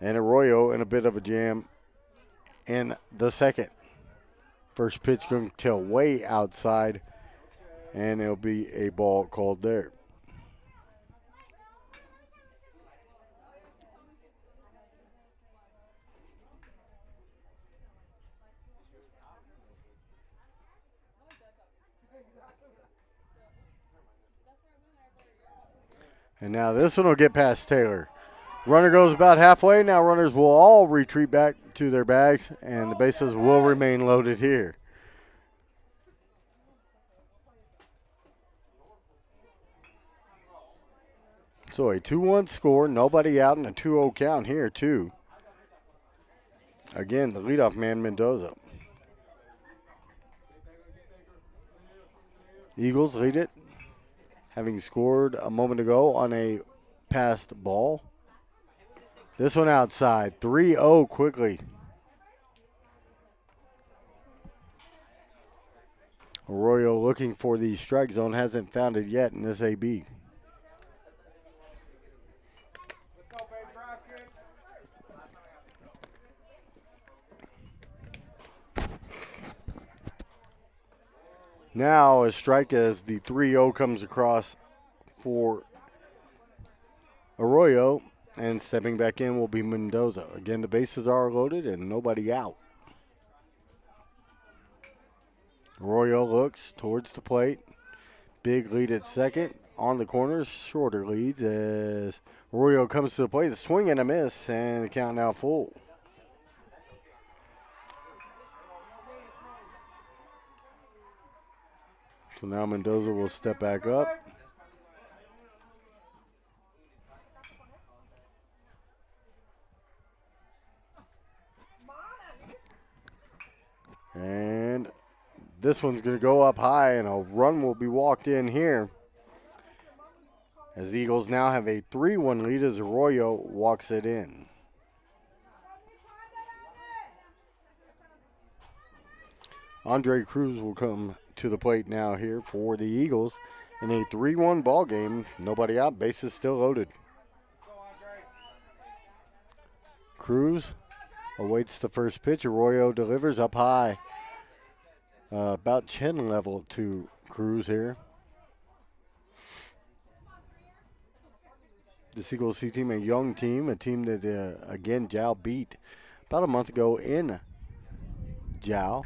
And Arroyo in a bit of a jam in the second. First pitch going to tail way outside, and it'll be a ball called there. And now this one will get past Taylor. Runner goes about halfway. Now runners will all retreat back to their bags, and the bases will remain loaded here. So a 2-1 score, nobody out, and a 2-0 count here too. Again, the leadoff man, Mendoza. Eagles lead it, having scored a moment ago on a passed ball. This one outside, 3-0 quickly. Arroyo looking for the strike zone, hasn't found it yet in this AB. Now a strike as the 3-0 comes across for Arroyo, and stepping back in will be Mendoza. Again, the bases are loaded and nobody out. Arroyo looks towards the plate. Big lead at second. On the corners, shorter leads as Arroyo comes to the plate. A swing and a miss, and the count now full. So now Mendoza will step back up. And this one's going to go up high, and a run will be walked in here. As the Eagles now have a 3-1 lead as Arroyo walks it in. Andre Cruz will come to the plate now here for the Eagles in a 3-1 ball game. Nobody out, bases still loaded. Cruz awaits the first pitch. Arroyo delivers up high. About chin level to Cruz here. The Eagles C team, a young team, a team that, again, Jal beat about a month ago in Jal.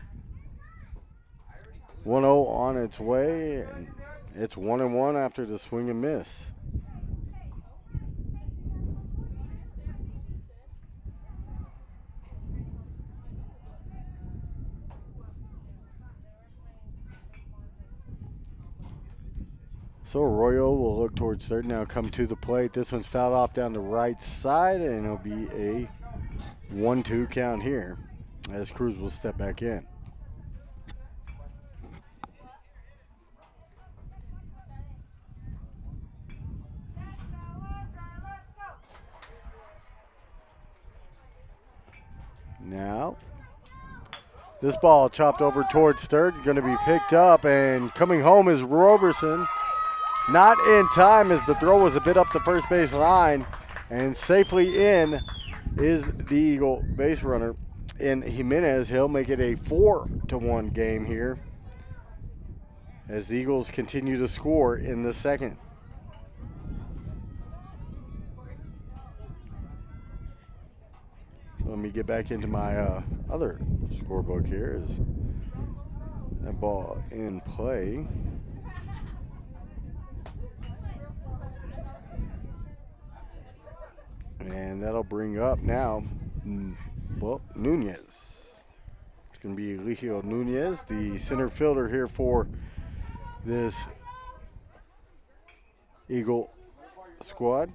1-0 on its way. And it's 1-1 after the swing and miss. So Arroyo will look towards third, now come to the plate. This one's fouled off down the right side, and it'll be a 1-2 count here as Cruz will step back in. Now, this ball chopped over towards third, going to be picked up, and coming home is Roberson. Not in time as the throw was a bit up the first base line, and safely in is the Eagle base runner in Jimenez. He'll make it a 4-1 game here as the Eagles continue to score in the second. So let me get back into my other scorebook here. Is that ball in play? And that'll bring up now, well, Nunez. It's going to be Eligio Nunez, the center fielder here for this Eagle squad.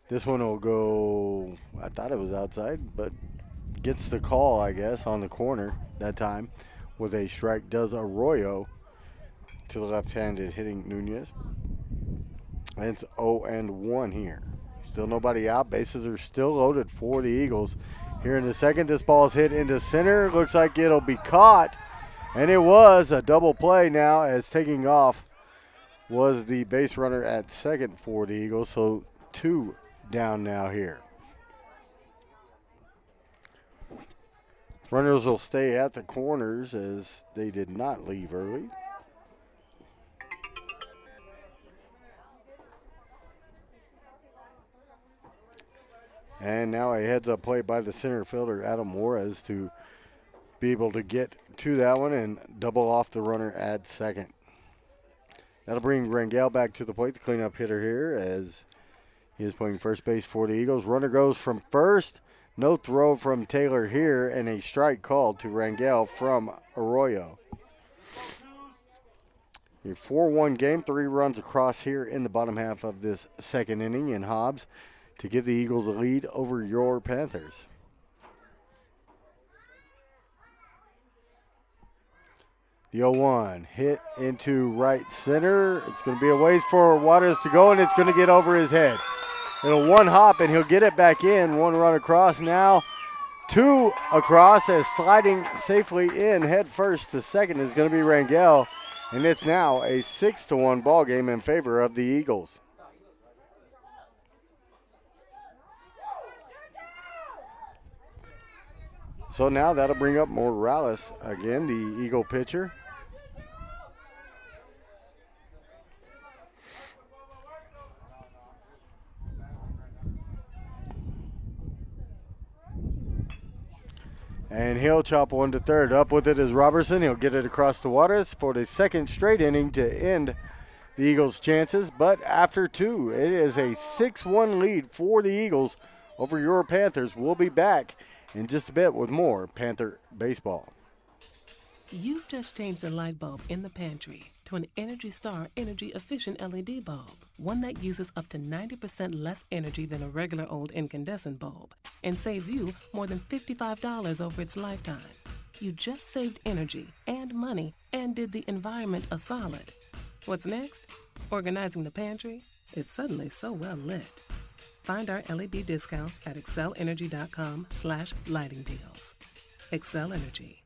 This one will go, I thought it was outside, but gets the call, I guess, on the corner that time with a strike. Does Arroyo to the left-handed hitting Nunez. And it's 0-1 here. Still nobody out. Bases are still loaded for the Eagles. Here in the second, this ball is hit into center. Looks like it'll be caught. And it was a double play now, as taking off was the base runner at second for the Eagles. So 2 down now here. Runners will stay at the corners as they did not leave early. And now a heads-up play by the center fielder, Adam Juarez, to be able to get to that one and double off the runner at second. That'll bring Rangel back to the plate, the cleanup hitter here, as he is playing first base for the Eagles. Runner goes from first. No throw from Taylor here, and a strike called to Rangel from Arroyo. A 4-1 game, 3 runs across here in the bottom half of this second inning in Hobbs to give the Eagles a lead over your Panthers. The 0-1 hit into right center. It's going to be a ways for Waters to go, and it's going to get over his head. It'll one hop, and he'll get it back in. One run across now. 2 across as sliding safely in head first to second is going to be Rangel. And it's now a 6-1 ball game in favor of the Eagles. So now that'll bring up Morales again, the Eagle pitcher. And he'll chop one to third. Up with it is Robertson. He'll get it across the Waters for the second straight inning to end the Eagles' chances. But after 2, it is a 6-1 lead for the Eagles over your Panthers. We'll be back in just a bit with more Panther baseball. You've just changed the light bulb in the pantry to an Energy Star energy-efficient LED bulb, one that uses up to 90% less energy than a regular old incandescent bulb and saves you more than $55 over its lifetime. You just saved energy and money and did the environment a solid. What's next? Organizing the pantry? It's suddenly so well lit. Find our LED discounts at excelenergy.com/lighting deals. Excel Energy.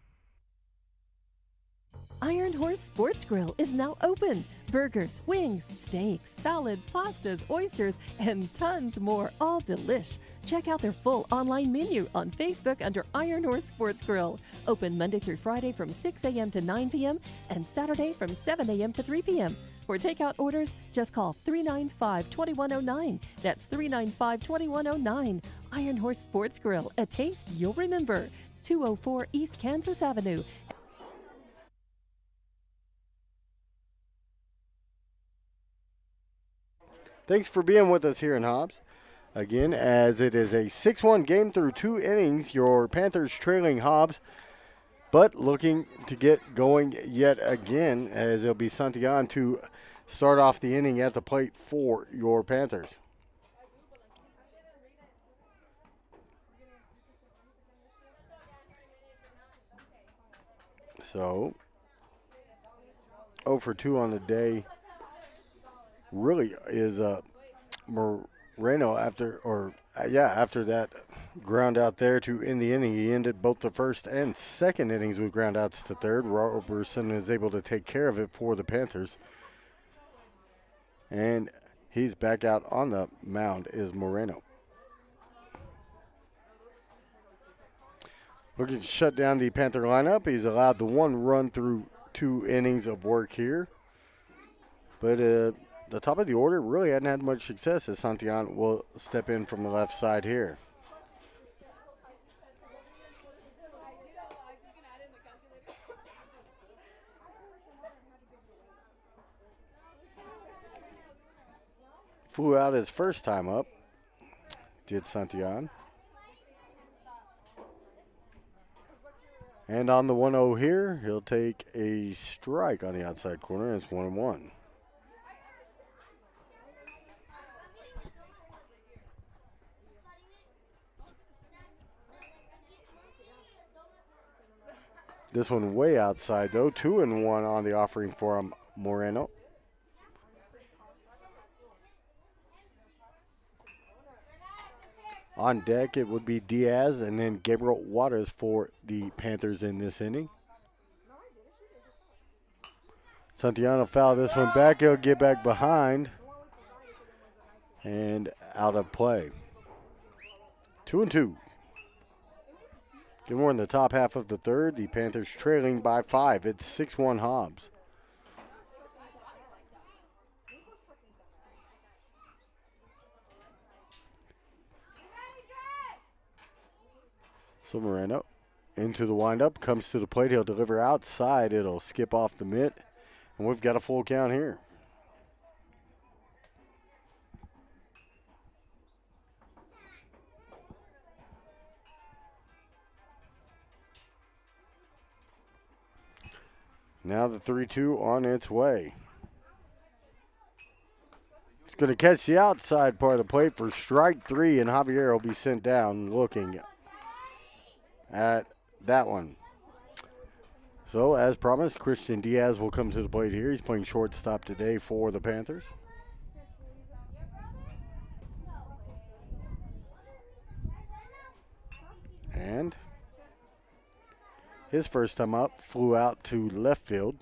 Iron Horse Sports Grill is now open. Burgers, wings, steaks, salads, pastas, oysters, and tons more, all delish. Check out their full online menu on Facebook under Iron Horse Sports Grill. Open Monday through Friday from 6 a.m. to 9 p.m. and Saturday from 7 a.m. to 3 p.m. For takeout orders, just call 395-2109. That's 395-2109. Iron Horse Sports Grill, a taste you'll remember. 204 East Kansas Avenue. Thanks for being with us here in Hobbs. Again, as it is a 6-1 game through 2 innings, your Panthers trailing Hobbs, but looking to get going yet again, as it'll be Santillan to start off the inning at the plate for your Panthers. So, 0 for 2 on the day. Really is Moreno after that ground out there to end the inning. He ended both the first and second innings with ground outs to third. Robertson is able to take care of it for the Panthers. And he's back out on the mound is Moreno. Looking to shut down the Panther lineup. He's allowed the 1 run through 2 innings of work here. But the top of the order really hadn't had much success as Santillan will step in from the left side here. Flew out his first time up, did Santillan. And on the 1-0 here, he'll take a strike on the outside corner. It's 1-1. This one way outside, though. 2-1 on the offering for Moreno. On deck, it would be Diaz and then Gabriel Waters for the Panthers in this inning. Santillan will foul this one back. He'll get back behind and out of play. 2-2. Good more in the top half of the third. The Panthers trailing by 5. It's 6-1 Hobbs. So Moreno into the windup, comes to the plate. He'll deliver outside. It'll skip off the mitt. And we've got a full count here. Now the 3-2 on its way. It's going to catch the outside part of the plate for strike 3, and Javier will be sent down looking at that one. So, as promised, Christian Diaz will come to the plate here. He's playing shortstop today for the Panthers. And his first time up flew out to left field.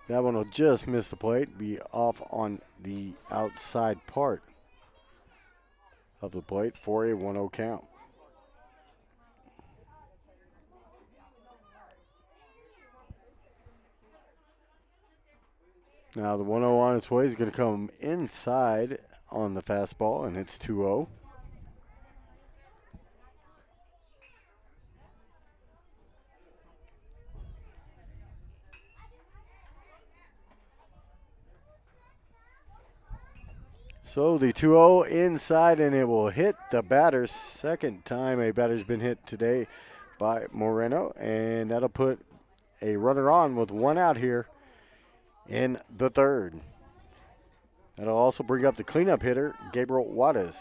That one will just miss the plate, be off on the outside part of the plate for a 1-0 count. Now the 1-0 on its way is going to come inside on the fastball, and it's 2-0. So the 2-0 inside, and it will hit the batter. Second time a batter's been hit today by Moreno, and that'll put a runner on with one out here in the third. That'll also bring up the cleanup hitter, Gabriel Juarez.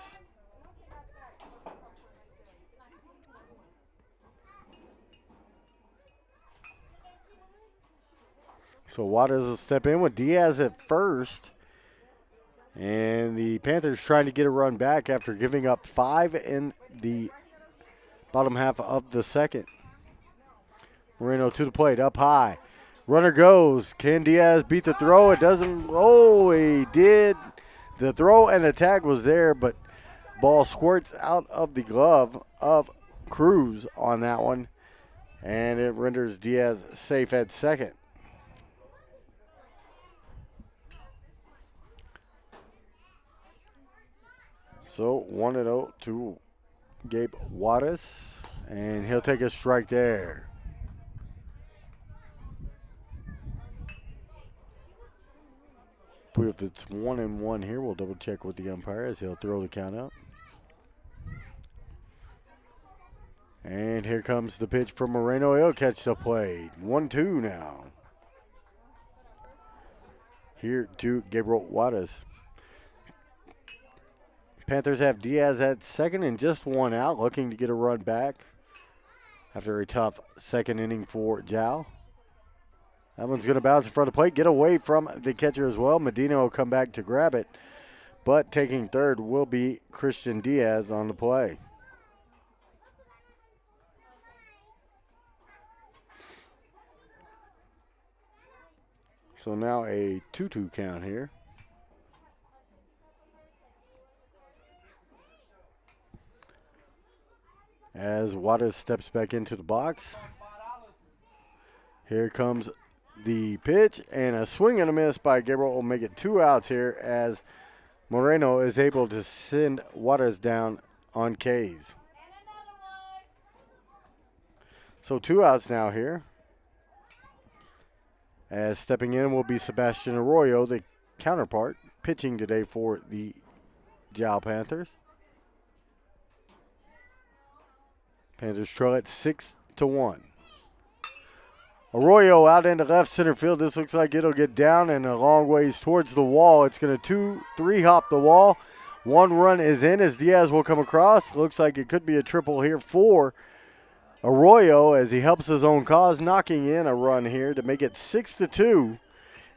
So Juarez will step in with Diaz at first. And the Panthers trying to get a run back after giving up 5 in the bottom half of the second. Moreno to the plate, up high. Runner goes. Can Diaz beat the throw? It doesn't. Oh, he did. The throw and the tag was there, but ball squirts out of the glove of Cruz on that one. And it renders Diaz safe at second. So 1-0 to Gabe Juarez, and he'll take a strike there. If it's 1-1 here, we'll double check with the umpire as he'll throw the count out. And here comes the pitch from Moreno. He'll catch the plate. 1-2 now. Here to Gabriel Juarez. Panthers have Diaz at second and just one out, looking to get a run back after a tough second inning for Jal. That one's going to bounce in front of the plate, get away from the catcher as well. Medina will come back to grab it, but taking third will be Christian Diaz on the play. So now a 2-2 count here. As Juarez steps back into the box. Here comes the pitch, and a swing and a miss by Gabriel will make it 2 outs here as Moreno is able to send Juarez down on K's. So 2 outs now here. As stepping in will be Sebastian Arroyo, the counterpart, pitching today for the Jal Panthers. Panthers trail at 6-1. Arroyo out into left center field. This looks like it'll get down and a long ways towards the wall. It's going to 2-3 hop the wall. 1 run is in as Diaz will come across. Looks like it could be a triple here for Arroyo as he helps his own cause, knocking in a run here to make it 6-2.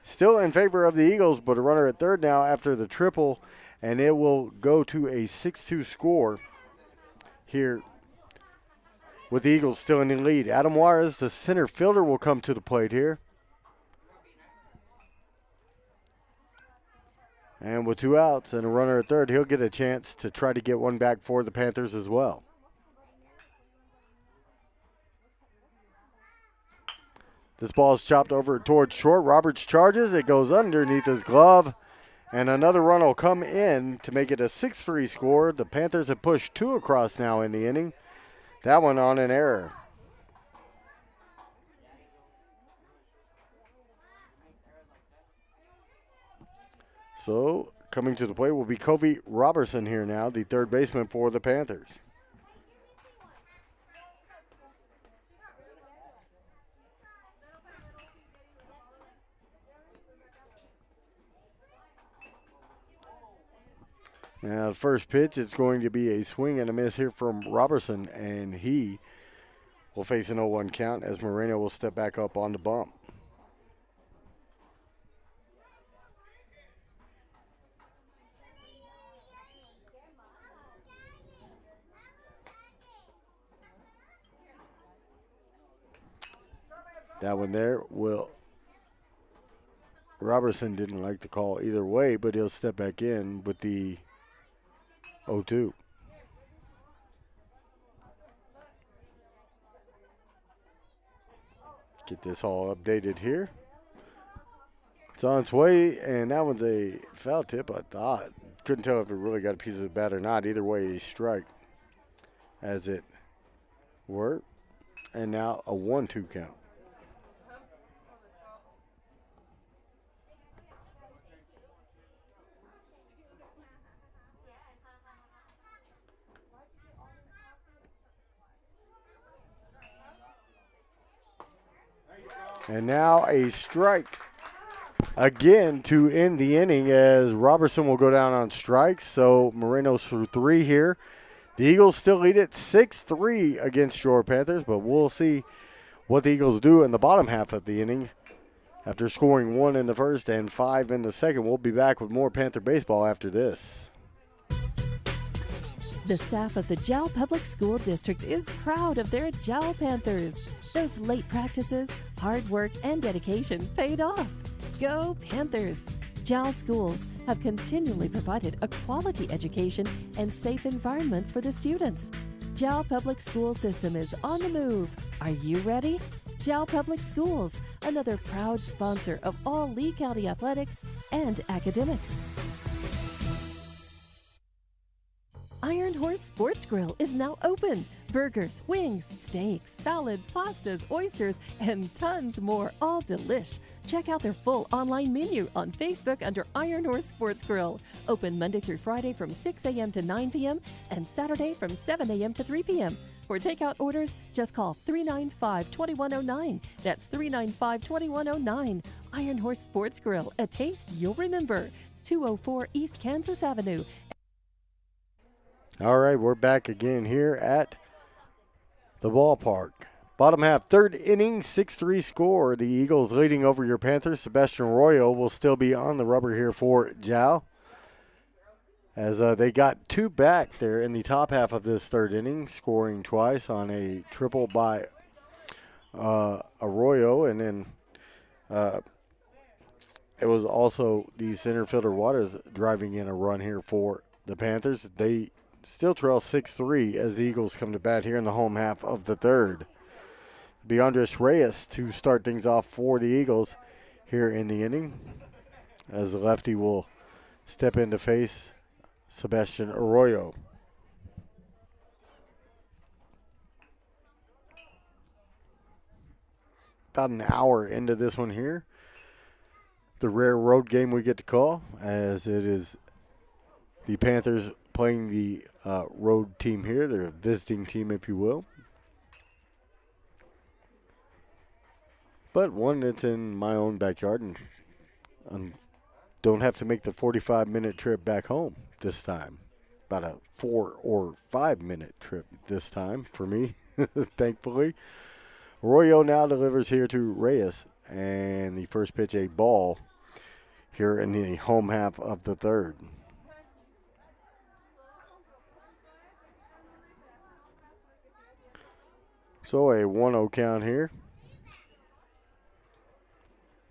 Still in favor of the Eagles, but a runner at third now after the triple, and it will go to a 6-2 score here with the Eagles still in the lead. Adam Juarez, the center fielder, will come to the plate here. And with 2 outs and a runner at third, he'll get a chance to try to get one back for the Panthers as well. This ball is chopped over towards short. Roberts charges. It goes underneath his glove. And another run will come in to make it a 6-3 score. The Panthers have pushed 2 across now in the inning. That one on an error. So coming to the plate will be Covey Robertson here now, the third baseman for the Panthers. Now, the first pitch is going to be a swing and a miss here from Robertson, and he will face an 0-1 count as Moreno will step back up on the bump. That one there will. Robertson didn't like the call either way, but he'll step back in with the 0-2. Get this all updated here. It's on its way, and that one's a foul tip, I thought. Couldn't tell if it really got a piece of the bat or not. Either way, a strike as it worked. And now a 1-2 count. And now a strike again to end the inning as Robertson will go down on strikes. So Moreno's through 3 here. The Eagles still lead it 6-3 against your Panthers, but we'll see what the Eagles do in the bottom half of the inning. After scoring 1 in the first and 5 in the second, we'll be back with more Panther baseball after this. The staff of the Jal Public School District is proud of their Jal Panthers. Those late practices, hard work, and dedication paid off. Go Panthers! Jal schools have continually provided a quality education and safe environment for the students. Jal Public School System is on the move. Are you ready? Jal Public Schools, another proud sponsor of all Lee County athletics and academics. Iron Horse Sports Grill is now open. Burgers, wings, steaks, salads, pastas, oysters, and tons more, all delish. Check out their full online menu on Facebook under Iron Horse Sports Grill. Open Monday through Friday from 6 a.m. to 9 p.m. and Saturday from 7 a.m. to 3 p.m. For takeout orders, just call 395-2109. That's 395-2109. Iron Horse Sports Grill, a taste you'll remember. 204 East Kansas Avenue. All right, we're back again here at the ballpark. Bottom half, third inning, 6-3 score. The Eagles leading over your Panthers. Sebastian Arroyo will still be on the rubber here for Jal, as they got 2 back there in the top half of this third inning, scoring twice on a triple by Arroyo, and then it was also the center fielder Waters driving in a run here for the Panthers. They still trail 6-3 as the Eagles come to bat here in the home half of the third. Beandres Reyes to start things off for the Eagles here in the inning, as the lefty will step in to face Sebastian Arroyo. About an hour into this one here. The rare road game we get to call, as it is the Panthers playing the road team here. They're a visiting team, if you will. But one that's in my own backyard, and don't have to make the 45-minute trip back home this time. About a 4 or 5 minute trip this time for me, thankfully. Arroyo now delivers here to Reyes, and the first pitch, a ball here in the home half of the third. So a 1-0 count here,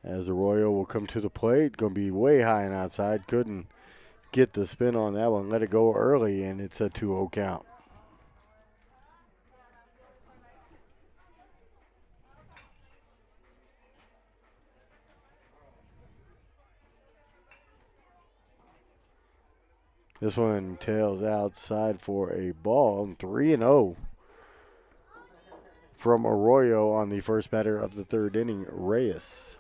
as Arroyo will come to the plate. Going to be way high and outside. Couldn't get the spin on that one. Let it go early, and it's a 2-0 count. This one tails outside for a ball. 3-0 from Arroyo on the first batter of the third inning, Reyes.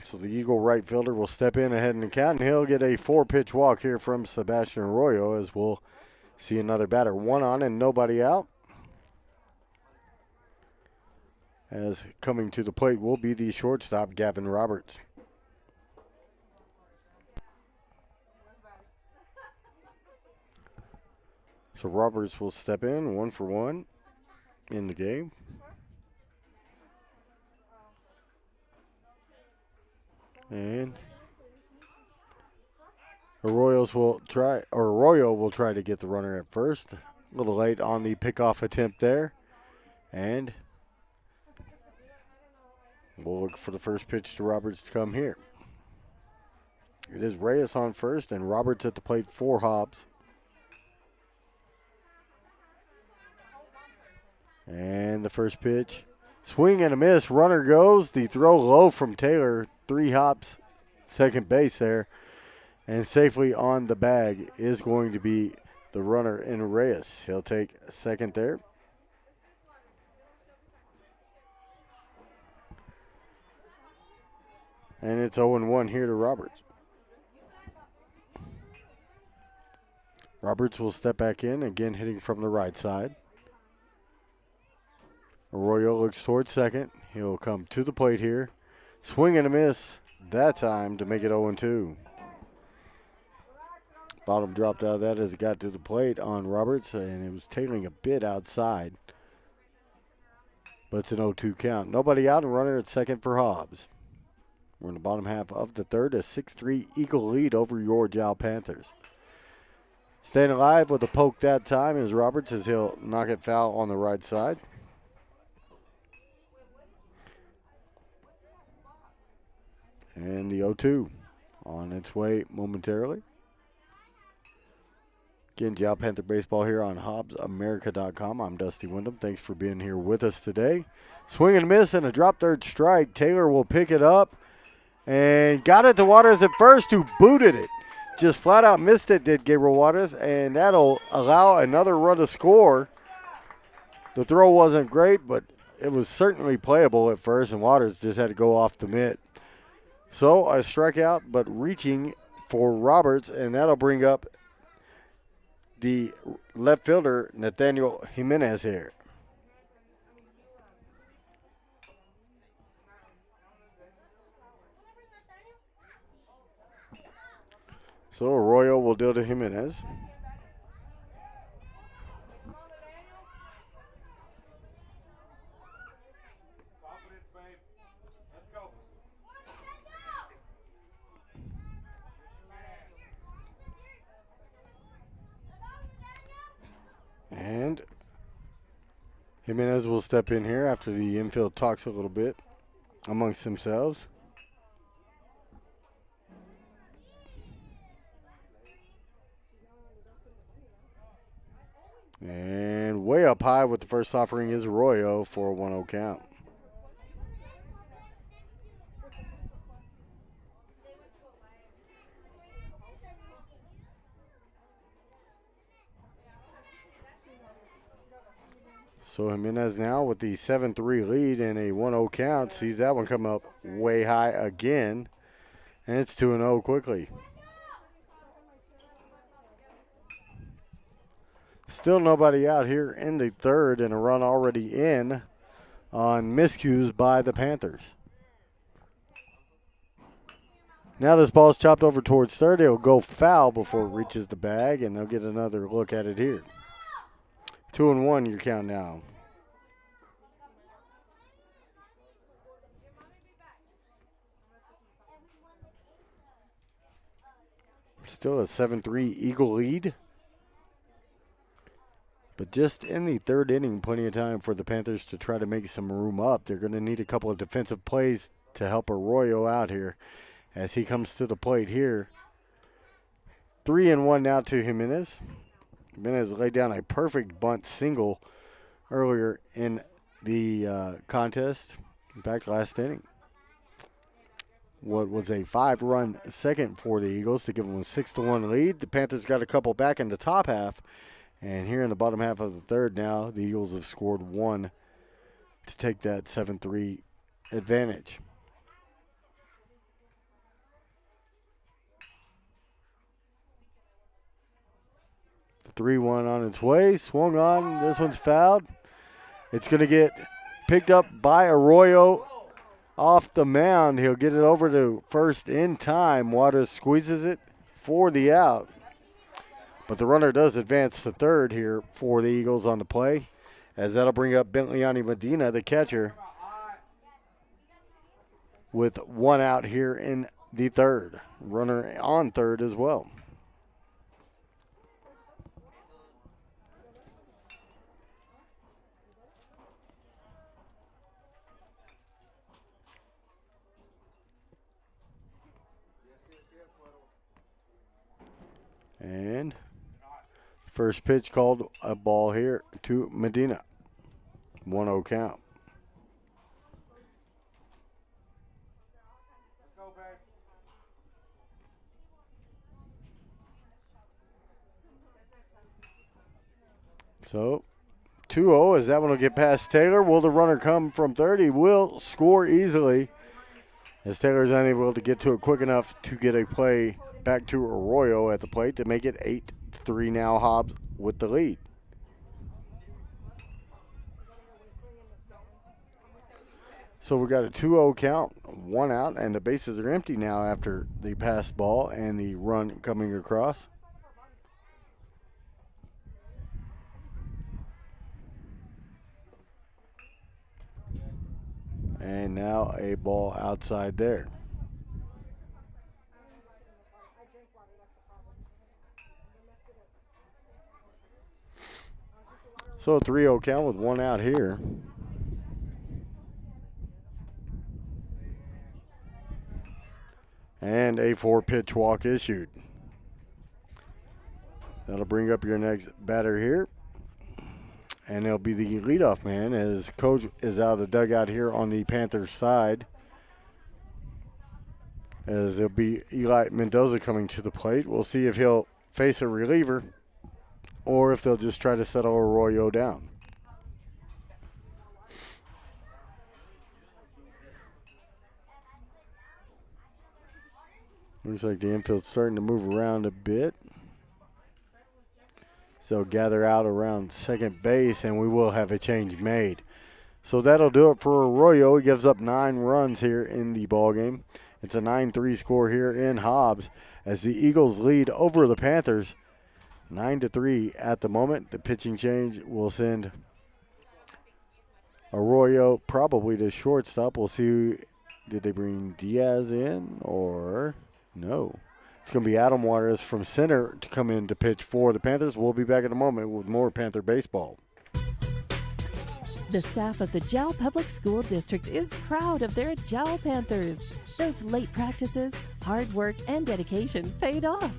So the Eagle right fielder will step in ahead in the count, and he'll get a 4-pitch walk here from Sebastian Arroyo as we'll see another batter. 1 on and nobody out. As coming to the plate will be the shortstop, Gavin Roberts. So Roberts will step in, 1 for 1 in the game. And Arroyo will try to get the runner at first. A little late on the pickoff attempt there. And we'll look for the first pitch to Roberts to come here. It is Reyes on first and Roberts at the plate for Hobbs. And the first pitch. Swing and a miss. Runner goes. The throw low from Taylor. 3 hops. Second base there. And safely on the bag is going to be the runner in Reyes. He'll take second there. And it's 0-1 here to Roberts. Roberts will step back in, again hitting from the right side. Arroyo looks towards second. He'll come to the plate here. Swing and a miss that time to make it 0-2. Bottom dropped out of that as it got to the plate on Roberts, and it was tailing a bit outside. But it's an 0-2 count. Nobody out, and runner at second for Hobbs. We're in the bottom half of the third, a 6-3 Eagle lead over your Jal Panthers. Staying alive with a poke that time is Roberts as he'll knock it foul on the right side. And the 0-2 on its way momentarily. Again, Jal Panther Baseball here on HobbsAmerica.com. I'm Dusty Wyndham. Thanks for being here with us today. Swing and miss and a drop third strike. Taylor will pick it up and got it to Waters at first, who booted it. Just flat out missed it, did Gabriel Waters, and that'll allow another run to score. The throw wasn't great, but it was certainly playable at first, and Waters just had to go off the mitt. So a strikeout, but reaching for Roberts, and that'll bring up the left fielder, Nathaniel Jimenez here. So Arroyo will deal to Jimenez. And Jimenez will step in here after the infield talks a little bit amongst themselves. And way up high with the first offering is Arroyo for a 1-0 count. So Jimenez now with the 7-3 lead and a 1-0 count. Sees that one come up way high again. And it's 2-0 quickly. Still nobody out here in the third, and a run already in on miscues by the Panthers. Now this ball's chopped over towards third. It'll go foul before it reaches the bag, and they'll get another look at it here. 2-1 your count now. Still a 7-3 Eagle lead. But just in the third inning, plenty of time for the Panthers to try to make some room up. They're going to need a couple of defensive plays to help Arroyo out here as he comes to the plate here. 3-1 now to Jimenez. Jimenez laid down a perfect bunt single earlier in the contest. In fact, last inning. what was a 5-run second for the Eagles to give them a 6-1 lead. The Panthers got a couple back in the top half. And here in the bottom half of the third now, the Eagles have scored 1 to take that 7-3 advantage. The 3-1 on its way, swung on, this one's fouled. It's going to get picked up by Arroyo off the mound. He'll get it over to first in time. Waters squeezes it for the out. But the runner does advance to third here for the Eagles on the play, as that'll bring up Bentleyanni Medina, the catcher, with 1 out here in the third. Runner on third as well. And first pitch called a ball here to Medina. 1-0 count. So 2-0 as that one will get past Taylor. Will the runner come from third? He will score easily as Taylor's unable to get to it quick enough to get a play back to Arroyo at the plate to make it 8-3 now. Hobbs with the lead. So we got a 2-0 count, 1 out, and the bases are empty now after the pass ball and the run coming across. And now a ball outside there. So a 3-0 count with 1 out here. And a 4-pitch walk issued. That'll bring up your next batter here. And it'll be the leadoff man as Coach is out of the dugout here on the Panthers side. As it'll be Eli Mendoza coming to the plate. We'll see if he'll face a reliever or if they'll just try to settle Arroyo down. Looks like the infield's starting to move around a bit. So gather out around second base, and we will have a change made. So that'll do it for Arroyo. He gives up 9 runs here in the ballgame. It's a 9-3 score here in Hobbs as the Eagles lead over the Panthers 9-3 at the moment. The pitching change will send Arroyo probably to shortstop. We'll see, did they bring Diaz in or no? It's going to be Adam Waters from center to come in to pitch for the Panthers. We'll be back in a moment with more Panther baseball. The staff of the Jal Public School District is proud of their Jal Panthers. Those late practices, hard work, and dedication paid off.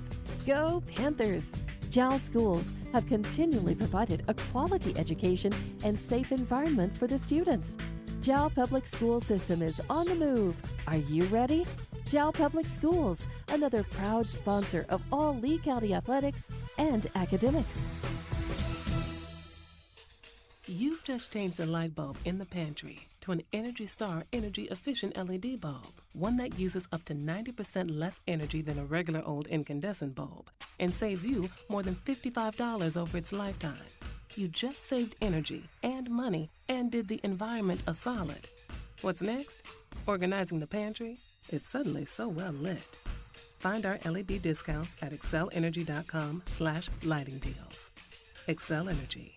Go Panthers! Jal schools have continually provided a quality education and safe environment for the students. Jal Public School System is on the move. Are you ready? Jal Public Schools, another proud sponsor of all Lee County athletics and academics. You've just changed the light bulb in the pantry to an Energy Star energy-efficient LED bulb, one that uses up to 90% less energy than a regular old incandescent bulb and saves you more than $55 over its lifetime. You just saved energy and money and did the environment a solid. What's next? Organizing the pantry? It's suddenly so well lit. Find our LED discounts at excellenergy.com/lighting deals. Excel Energy.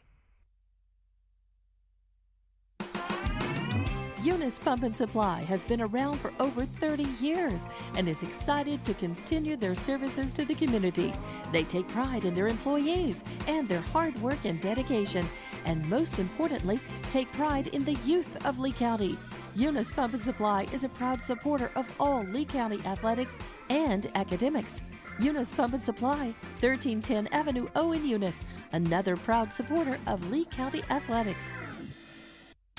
Eunice Pump and Supply has been around for over 30 years and is excited to continue their services to the community. They take pride in their employees and their hard work and dedication, and most importantly, take pride in the youth of Lee County. Eunice Pump and Supply is a proud supporter of all Lee County athletics and academics. Eunice Pump and Supply, 1310 Avenue O in Eunice, another proud supporter of Lee County athletics.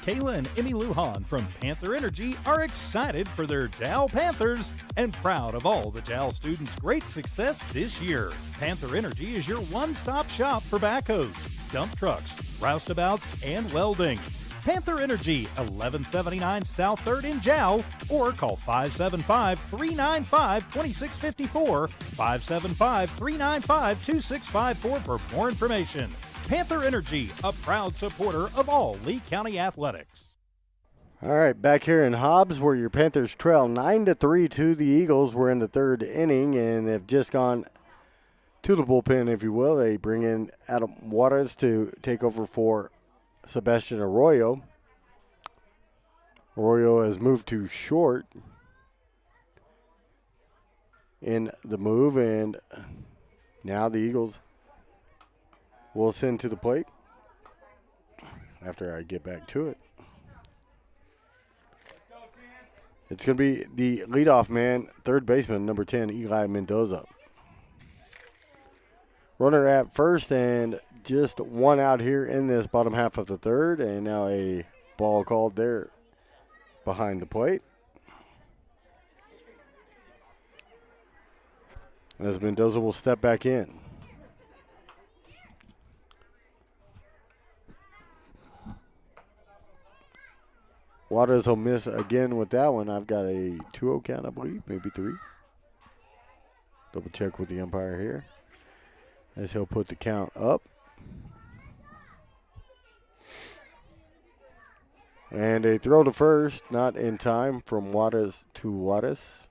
Kayla and Emmy Lujan from Panther Energy are excited for their Jal Panthers and proud of all the Jal students' great success this year. Panther Energy is your one-stop shop for backhoes, dump trucks, roustabouts, and welding. Panther Energy, 1179 South 3rd in Jal, or call 575-395-2654, 575-395-2654 for more information. Panther Energy, a proud supporter of all Lee County athletics. All right, back here in Hobbs, where your Panthers trail 9-3 to the Eagles. We're in the third inning, and they've just gone to the bullpen, if you will. They bring in Adam Juarez to take over for Sebastian Arroyo. Arroyo has moved to short in the move, and now the Eagles will send to the plate after I get back to it. It's going to be the leadoff man, third baseman, number 10, Eli Mendoza. Runner at first, and just one out here in this bottom half of the third, and now a ball called there behind the plate. As Mendoza will step back in. Waters will miss again with that one. I've got a 2-0 count, I believe, maybe 3. Double check with the umpire here as he'll put the count up. And a throw to first, not in time from Waters to Waters.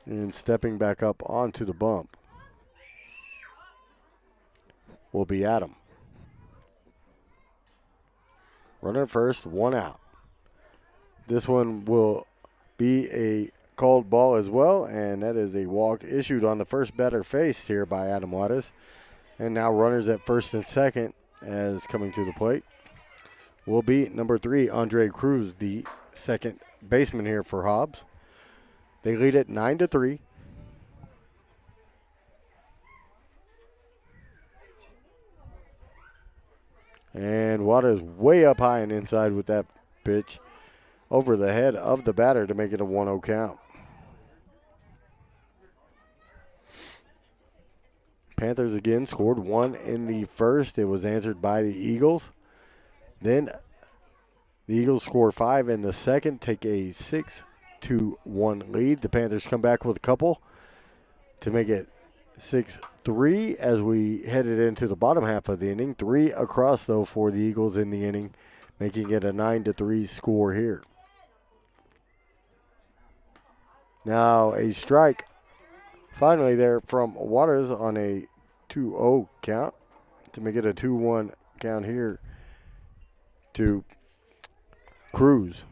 And stepping back up onto the bump will be Adam. Runner first, one out. This one will be a called ball as well, and that is a walk issued on the first batter faced here by Adam Waters. And now runners at first and second as coming to the plate will be number 3, Andre Cruz, the second baseman here for Hobbs. They lead it 9-3. And Waters way up high and inside with that pitch over the head of the batter to make it a 1-0 count. Panthers again scored 1 in the first. It was answered by the Eagles. Then the Eagles score 5 in the second, take a 6-1 lead. The Panthers come back with a couple to make it 6-3 as we headed into the bottom half of the inning. 3 across, though, for the Eagles in the inning, making it a 9-3 score here. Now a strike finally there from Waters on a 2-0 count to make it a 2-1 count here to Cruz.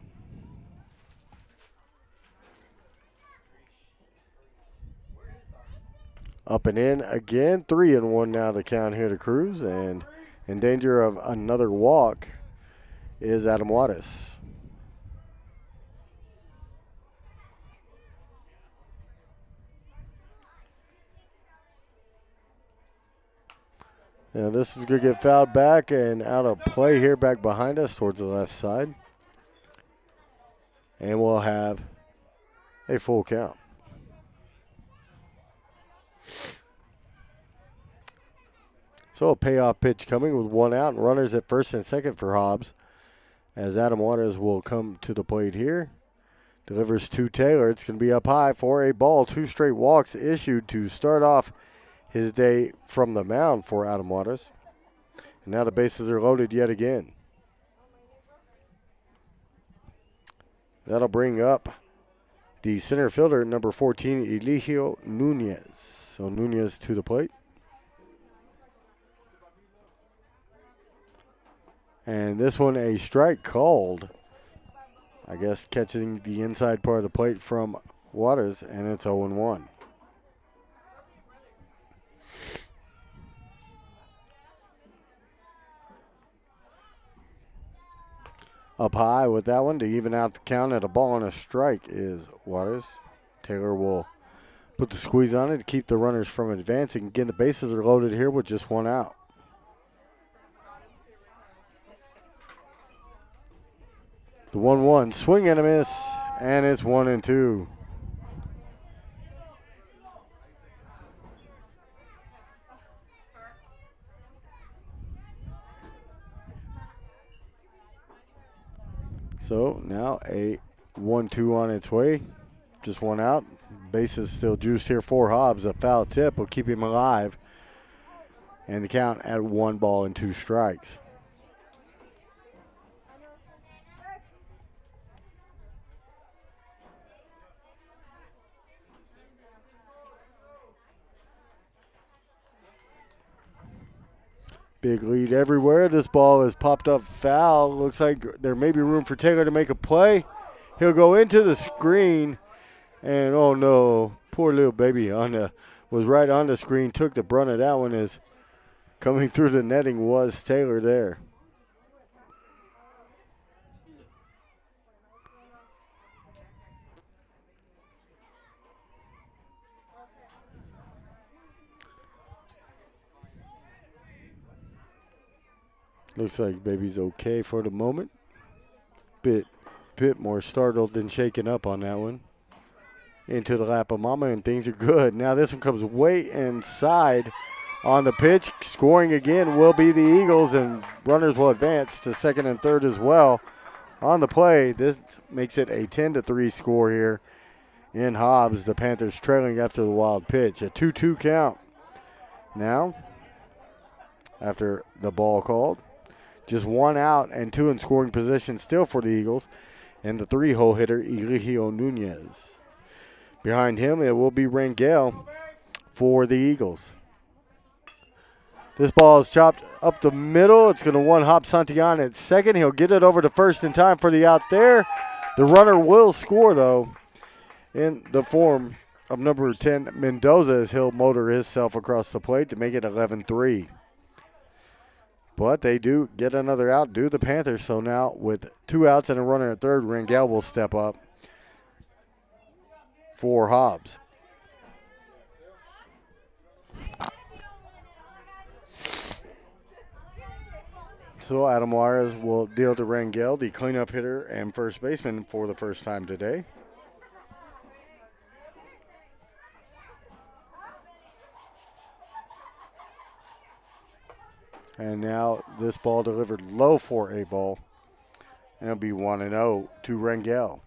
Up and in again, 3-1 now the count here to Cruz, and in danger of another walk is Adam Waters. Now this is going to get fouled back and out of play here back behind us towards the left side. And we'll have a full count. So a payoff pitch coming with 1 out and runners at first and second for Hobbs as Adam Waters will come to the plate here. Delivers to Taylor. It's going to be up high for a ball. 2 straight walks issued to start off his day from the mound for Adam Waters. And now the bases are loaded yet again. That'll bring up the center fielder, number 14, Eligio Nunez. So Nunez to the plate. And this one a strike called. I guess catching the inside part of the plate from Waters, and it's 0-1. Up high with that one to even out the count at a ball and a strike is Waters. Taylor will put the squeeze on it to keep the runners from advancing. Again, the bases are loaded here with just 1 out. The 1-1, swing and a miss, and it's 1-2. So now a 1-2 on its way. Just one out. Bases still juiced here for Hobbs. A foul tip will keep him alive. And the count at 1-2 strikes. Big lead everywhere. This ball is popped up foul. Looks like there may be room for Taylor to make a play. He'll go into the screen. And oh no, poor little baby was right on the screen. Took the brunt of that one as coming through the netting was Taylor there. Looks like baby's okay for the moment. Bit more startled than shaken up on that one. Into the lap of mama, and things are good. Now this one comes way inside on the pitch. Scoring again will be the Eagles, and runners will advance to second and third as well. On the play, this makes it a 10-3 score here in Hobbs. The Panthers trailing after the wild pitch. A 2-2 count. Now, after the ball called, just one out and two in scoring position still for the Eagles. And the 3-hole hitter, Eligio Nunez. Behind him, it will be Rangel for the Eagles. This ball is chopped up the middle. It's going to one hop Santillan at second. He'll get it over to first in time for the out there. The runner will score, though, in the form of number 10, Mendoza, as he'll motor himself across the plate to make it 11-3. But they do get another out, do the Panthers. So now with 2 outs and a runner at third, Rangel will step up for Hobbs. So Adam Juarez will deal to Rangel, the cleanup hitter and first baseman for the first time today. And now this ball delivered low for a ball. And it'll be 1-0 to Rangel.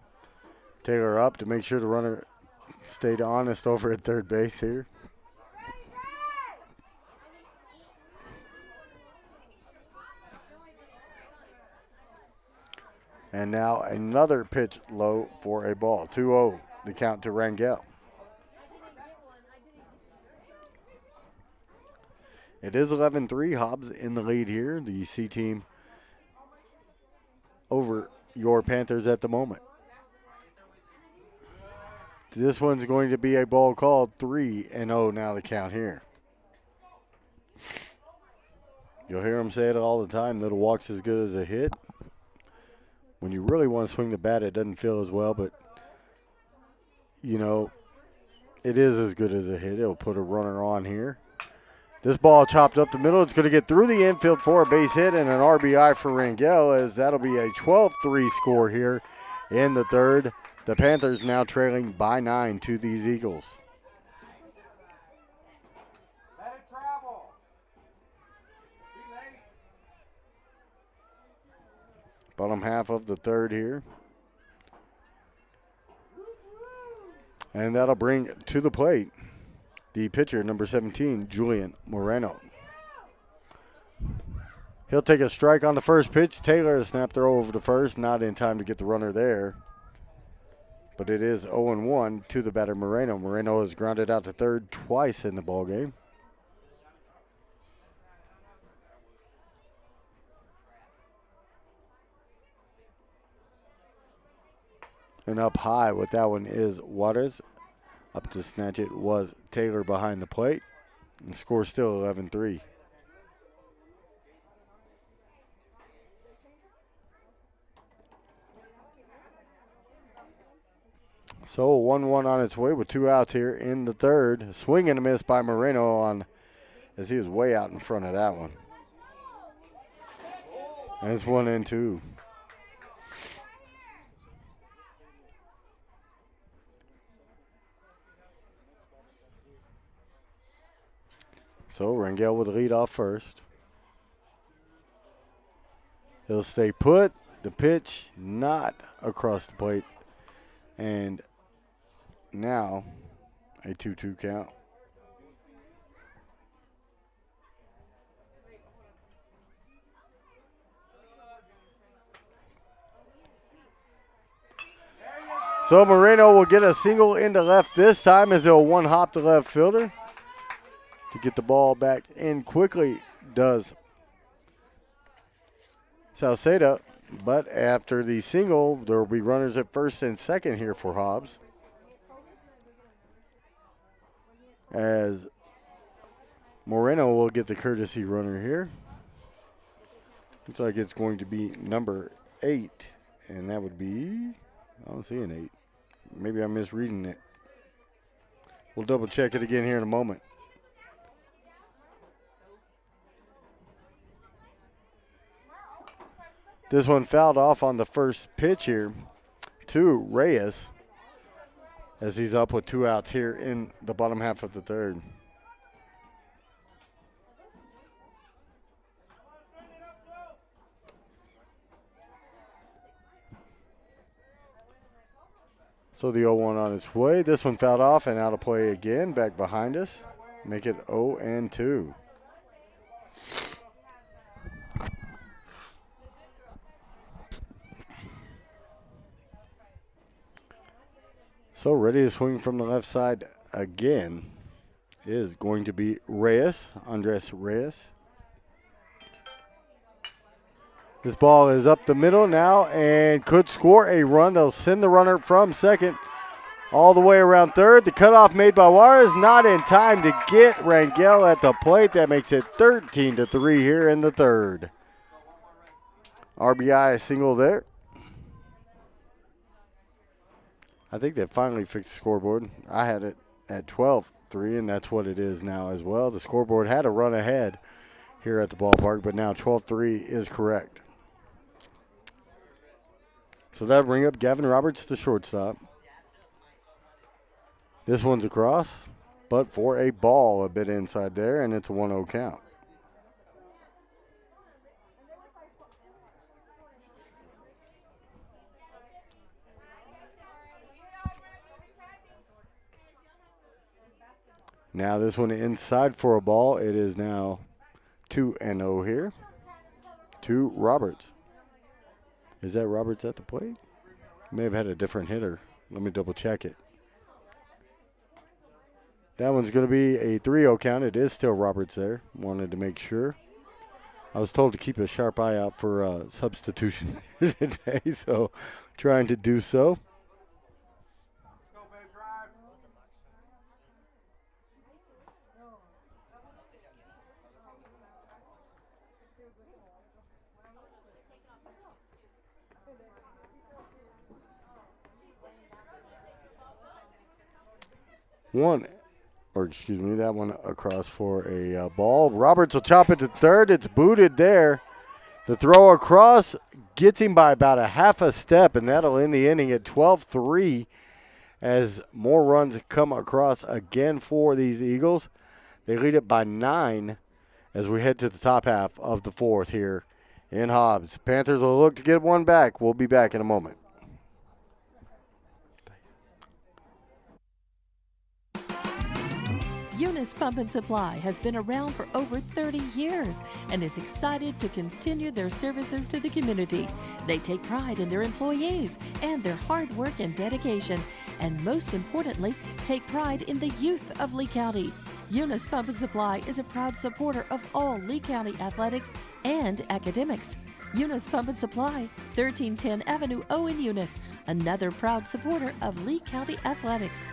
Taylor up to make sure the runner stayed honest over at third base here. And now another pitch low for a ball. 2-0, the count to Rangel. It is 11-3, Hobbs in the lead here. The C team over your Panthers at the moment. This one's going to be a ball called 3-0 now the count here. You'll hear them say it all the time that a walk's as good as a hit. When you really want to swing the bat, it doesn't feel as well, but, you know, it is as good as a hit. It'll put a runner on here. This ball chopped up the middle. It's going to get through the infield for a base hit and an RBI for Rangel, as that'll be a 12-3 score here in the third. The Panthers now trailing by 9 to these Eagles. Let it travel. Be late. Bottom half of the third here. And that'll bring to the plate the pitcher, number 17, Julian Moreno. He'll take a strike on the first pitch. Taylor, a snap throw over to first, not in time to get the runner there. But it is 0-1 to the batter, Moreno. Moreno has grounded out to third twice in the ballgame. And up high with that one is Juarez. Up to snatch it was Taylor behind the plate. And score still 11-3. So 1-1 on its way with 2 outs here in the third. Swing and a miss by Moreno on as he was way out in front of that one. And it's 1-2. So Rangel would lead off first. He'll stay put. The pitch not across the plate. And now a 2-2 count. So Moreno will get a single into left this time as he'll one-hop the left fielder to get the ball back in quickly. Does Salceda, but after the single, there will be runners at first and second here for Hobbs. As Moreno will get the courtesy runner here. Looks like it's going to be number 8, and that would be, I don't see an 8. Maybe I'm misreading it. We'll double check it again here in a moment. This one fouled off on the first pitch here to Reyes as he's up with 2 outs here in the bottom half of the third. So the 0-1 on its way. This one fouled off and out of play again. Back behind us. Make it 0-2. So ready to swing from the left side again is going to be Reyes, Andres Reyes. This ball is up the middle now and could score a run. They'll send the runner from second all the way around third. The cutoff made by Juarez, not in time to get Rangel at the plate. That makes it 13-3 here in the third. RBI single there. I think they finally fixed the scoreboard. I had it at 12-3, and that's what it is now as well. The scoreboard had a run ahead here at the ballpark, but now 12-3 is correct. So that'll bring up Gavin Roberts, the shortstop. This one's across, but for a ball a bit inside there, and it's a 1-0 count. Now this one inside for a ball. It is now 2-0 here to Roberts. Is that Roberts at the plate? May have had a different hitter. Let me double check it. That one's going to be a 3-0 count. It is still Roberts there. Wanted to make sure. I was told to keep a sharp eye out for substitution today, so trying to do so. That one across for a ball. Roberts will chop it to third. It's booted there. The throw across gets him by about a half a step, and that'll end the inning at 12-3 as more runs come across again for these Eagles. They lead it by 9 as we head to the top half of the fourth here in Hobbs. Panthers will look to get one back. We'll be back in a moment. Eunice Pump and Supply has been around for over 30 years and is excited to continue their services to the community. They take pride in their employees and their hard work and dedication, and most importantly, take pride in the youth of Lee County. Eunice Pump and Supply is a proud supporter of all Lee County athletics and academics. Eunice Pump and Supply, 1310 Avenue O in Eunice, another proud supporter of Lee County athletics.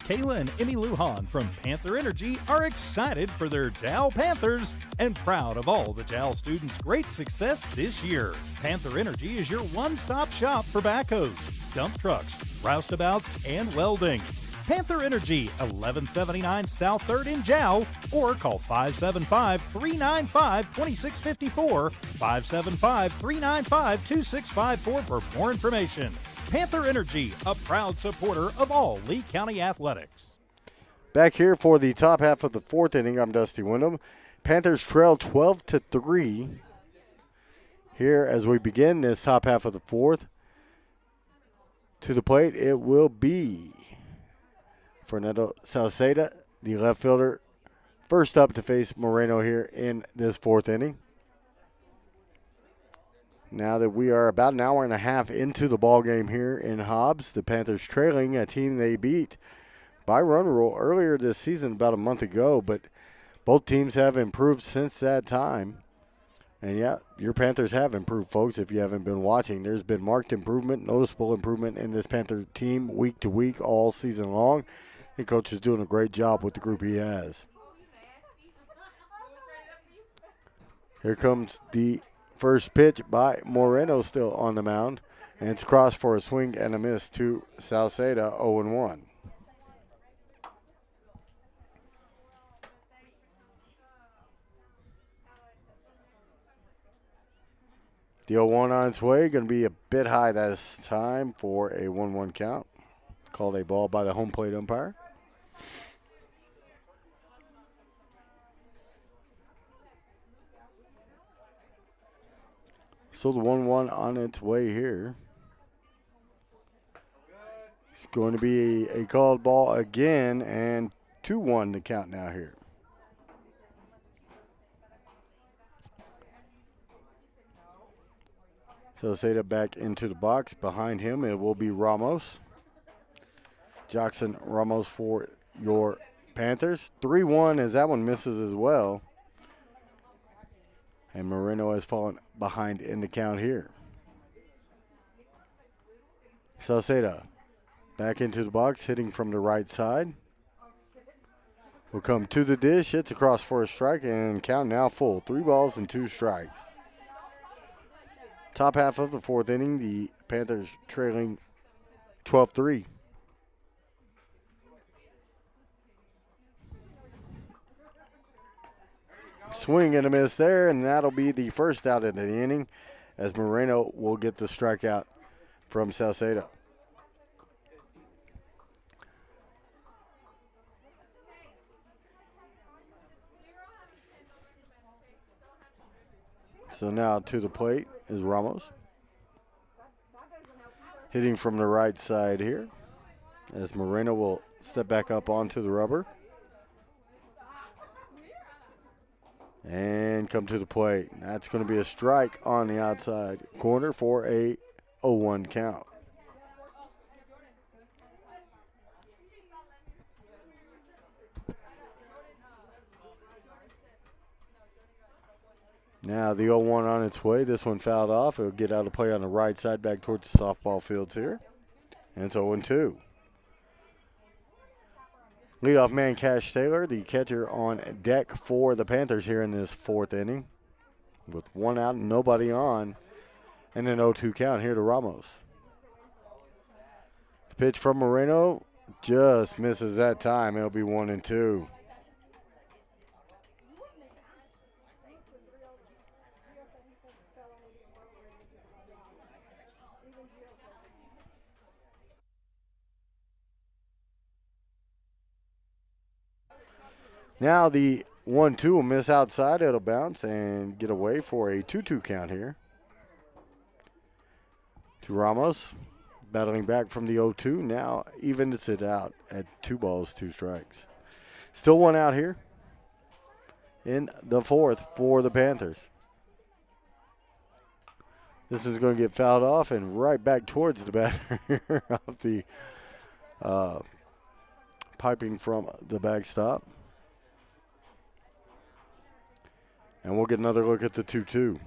Kayla and Emmy Lujan from Panther Energy are excited for their Jal Panthers and proud of all the Jal students' great success this year. Panther Energy is your one-stop shop for backhoes, dump trucks, roustabouts, and welding. Panther Energy, 1179 South 3rd in Jal, or call 575-395-2654, 575-395-2654 for more information. Panther Energy, a proud supporter of all Lee County athletics. Back here for the top half of the fourth inning, I'm Dusty Wyndham. Panthers trail 12-3 here as we begin this top half of the fourth. To the plate, it will be Fernando Salceda, the left fielder, first up to face Moreno here in this fourth inning. Now that we are about an hour and a half into the ball game here in Hobbs, the Panthers trailing a team they beat by run rule earlier this season about a month ago, but both teams have improved since that time. And yeah, your Panthers have improved, folks, if you haven't been watching. There's been marked improvement, noticeable improvement in this Panther team week to week all season long. The coach is doing a great job with the group he has. Here comes the first pitch by Moreno, still on the mound. And it's crossed for a swing and a miss to Salceda, 0-1. The 0-1 on its way, going to be a bit high this time for a 1-1 count. Called a ball by the home plate umpire. So the 1-1 on its way here. It's going to be a called ball again, and 2-1 to count now here. So Salceda back into the box. Behind him, it will be Ramos. Jackson Ramos for your Panthers. 3-1 as that one misses as well. And Moreno has fallen behind in the count here. Salceda back into the box, hitting from the right side. Will come to the dish, hits across for a strike, and count now full. 3 balls and 2 strikes. Top half of the fourth inning, the Panthers trailing 12-3. Swing and a miss there, and that'll be the first out of the inning as Moreno will get the strikeout from Salceda. So now to the plate is Ramos. Hitting from the right side here as Moreno will step back up onto the rubber. And come to the plate. That's going to be a strike on the outside corner for a 0-1 count. Now the 0-1 on its way. This one fouled off. It'll get out of play on the right side back towards the softball fields here. And it's 0-2. Leadoff man Cash Taylor, the catcher on deck for the Panthers here in this fourth inning. With 1 out and nobody on. And an 0-2 count here to Ramos. The pitch from Moreno just misses that time. It'll be 1-2. Now the 1-2 will miss outside. It'll bounce and get away for a 2-2 count here. To Ramos, battling back from the 0-2. Now even to sit out at 2 balls, 2 strikes. Still 1 out here in the fourth for the Panthers. This is going to get fouled off and right back towards the batter of the piping from the backstop. And we'll get another look at the 2-2.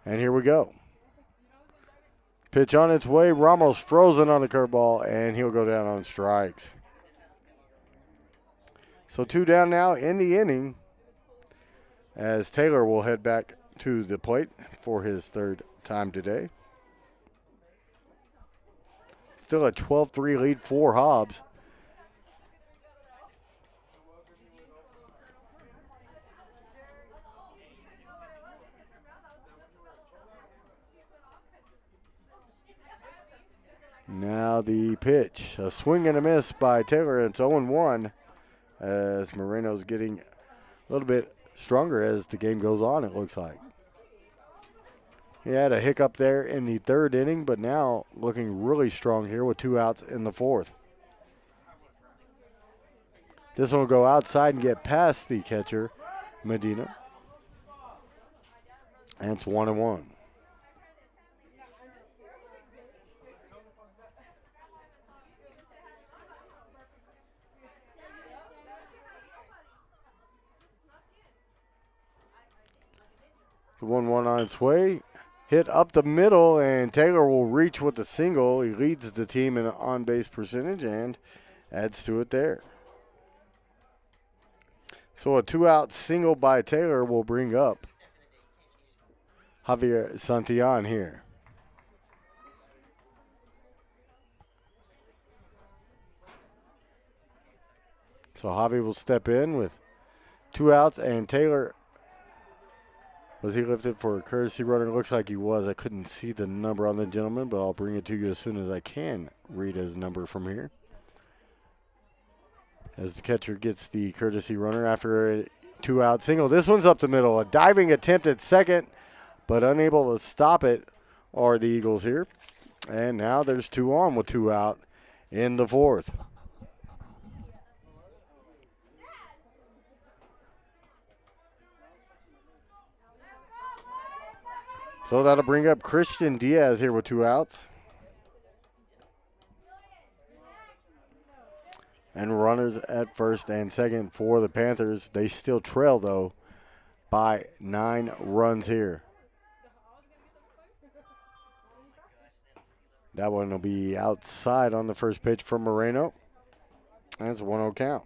And here we go. Pitch on its way. Ramos frozen on the curveball, and he'll go down on strikes. So 2 down now in the inning as Taylor will head back to the plate for his 3rd time today. Still a 12-3 lead for Hobbs. Now the pitch. A swing and a miss by Taylor. It's 0-1 as Moreno's getting a little bit stronger as the game goes on, it looks like. He had a hiccup there in the third inning, but now looking really strong here with 2 outs in the fourth. This one will go outside and get past the catcher, Medina. And it's 1-1. The 1-1 on its way. Hit up the middle, and Taylor will reach with the single. He leads the team in on-base percentage and adds to it there. So a 2-out single by Taylor will bring up Javier Santillan here. So Javi will step in with 2 outs, and Taylor, was he lifted for a courtesy runner? Looks like he was. I couldn't see the number on the gentleman, but I'll bring it to you as soon as I can read his number from here. As the catcher gets the courtesy runner after a 2-out single. This one's up the middle. A diving attempt at second, but unable to stop it are the Eagles here. And now there's 2 on with 2 out in the fourth. So that'll bring up Christian Diaz here with 2 outs. And runners at first and second for the Panthers. They still trail, though, by 9 runs here. That one will be outside on the first pitch from Moreno. That's a 1-0 count.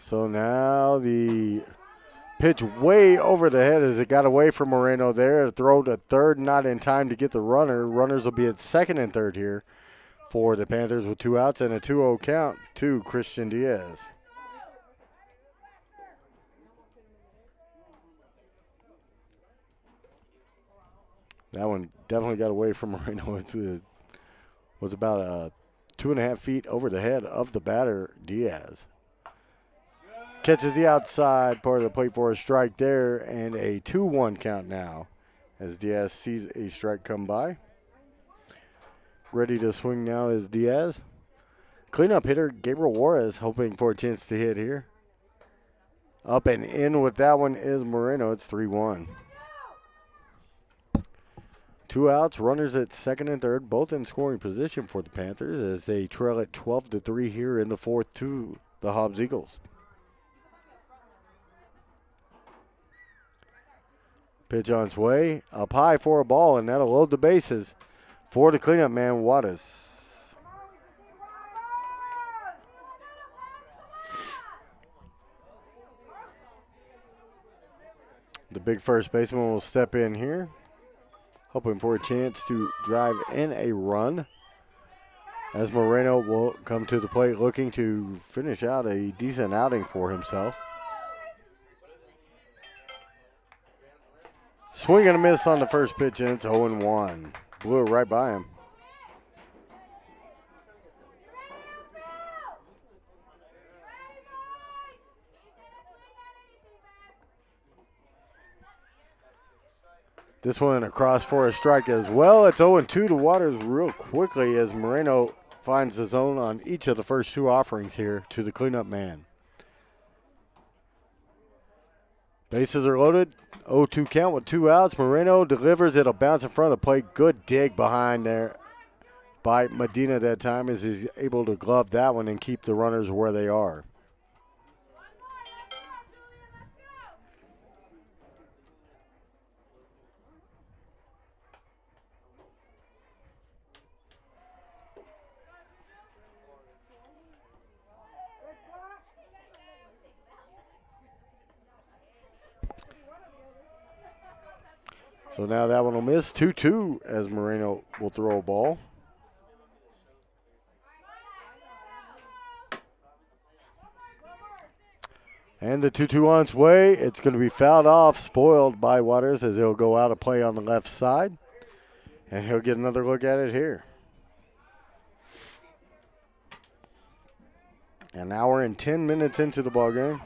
So now the pitch way over the head as it got away from Moreno there. A throw to third, not in time to get the runner. Runners will be at second and third here for the Panthers with 2 outs and a 2-0 count to Christian Diaz. That one definitely got away from Moreno. It was about 2.5 feet over the head of the batter, Diaz. Catches the outside part of the plate for a strike there, and a 2-1 count now as Diaz sees a strike come by. Ready to swing now is Diaz. Cleanup hitter Gabriel Juarez hoping for a chance to hit here. Up and in with that one is Moreno. It's 3-1. 2 outs, runners at second and third, both in scoring position for the Panthers as they trail at 12-3 here in the fourth to the Hobbs Eagles. Pitch on its way, up high for a ball, and that'll load the bases for the cleanup man, Juarez. The big first baseman will step in here, hoping for a chance to drive in a run, as Moreno will come to the plate looking to finish out a decent outing for himself. Swing and a miss on the first pitch, and it's 0-1. Blew it right by him. This one across for a strike as well. It's 0-2 to Waters real quickly as Moreno finds the zone on each of the first 2 offerings here to the cleanup man. Bases are loaded. 0-2 count with 2 outs. Moreno delivers. It'll bounce in front of the plate. Good dig behind there by Medina that time as he's able to glove that one and keep the runners where they are. So now that one will miss. 2-2 as Moreno will throw a ball. And the 2-2 on its way. It's going to be fouled off, spoiled by Waters as he'll go out of play on the left side. And he'll get another look at it here. An hour and 10 minutes into the ball game.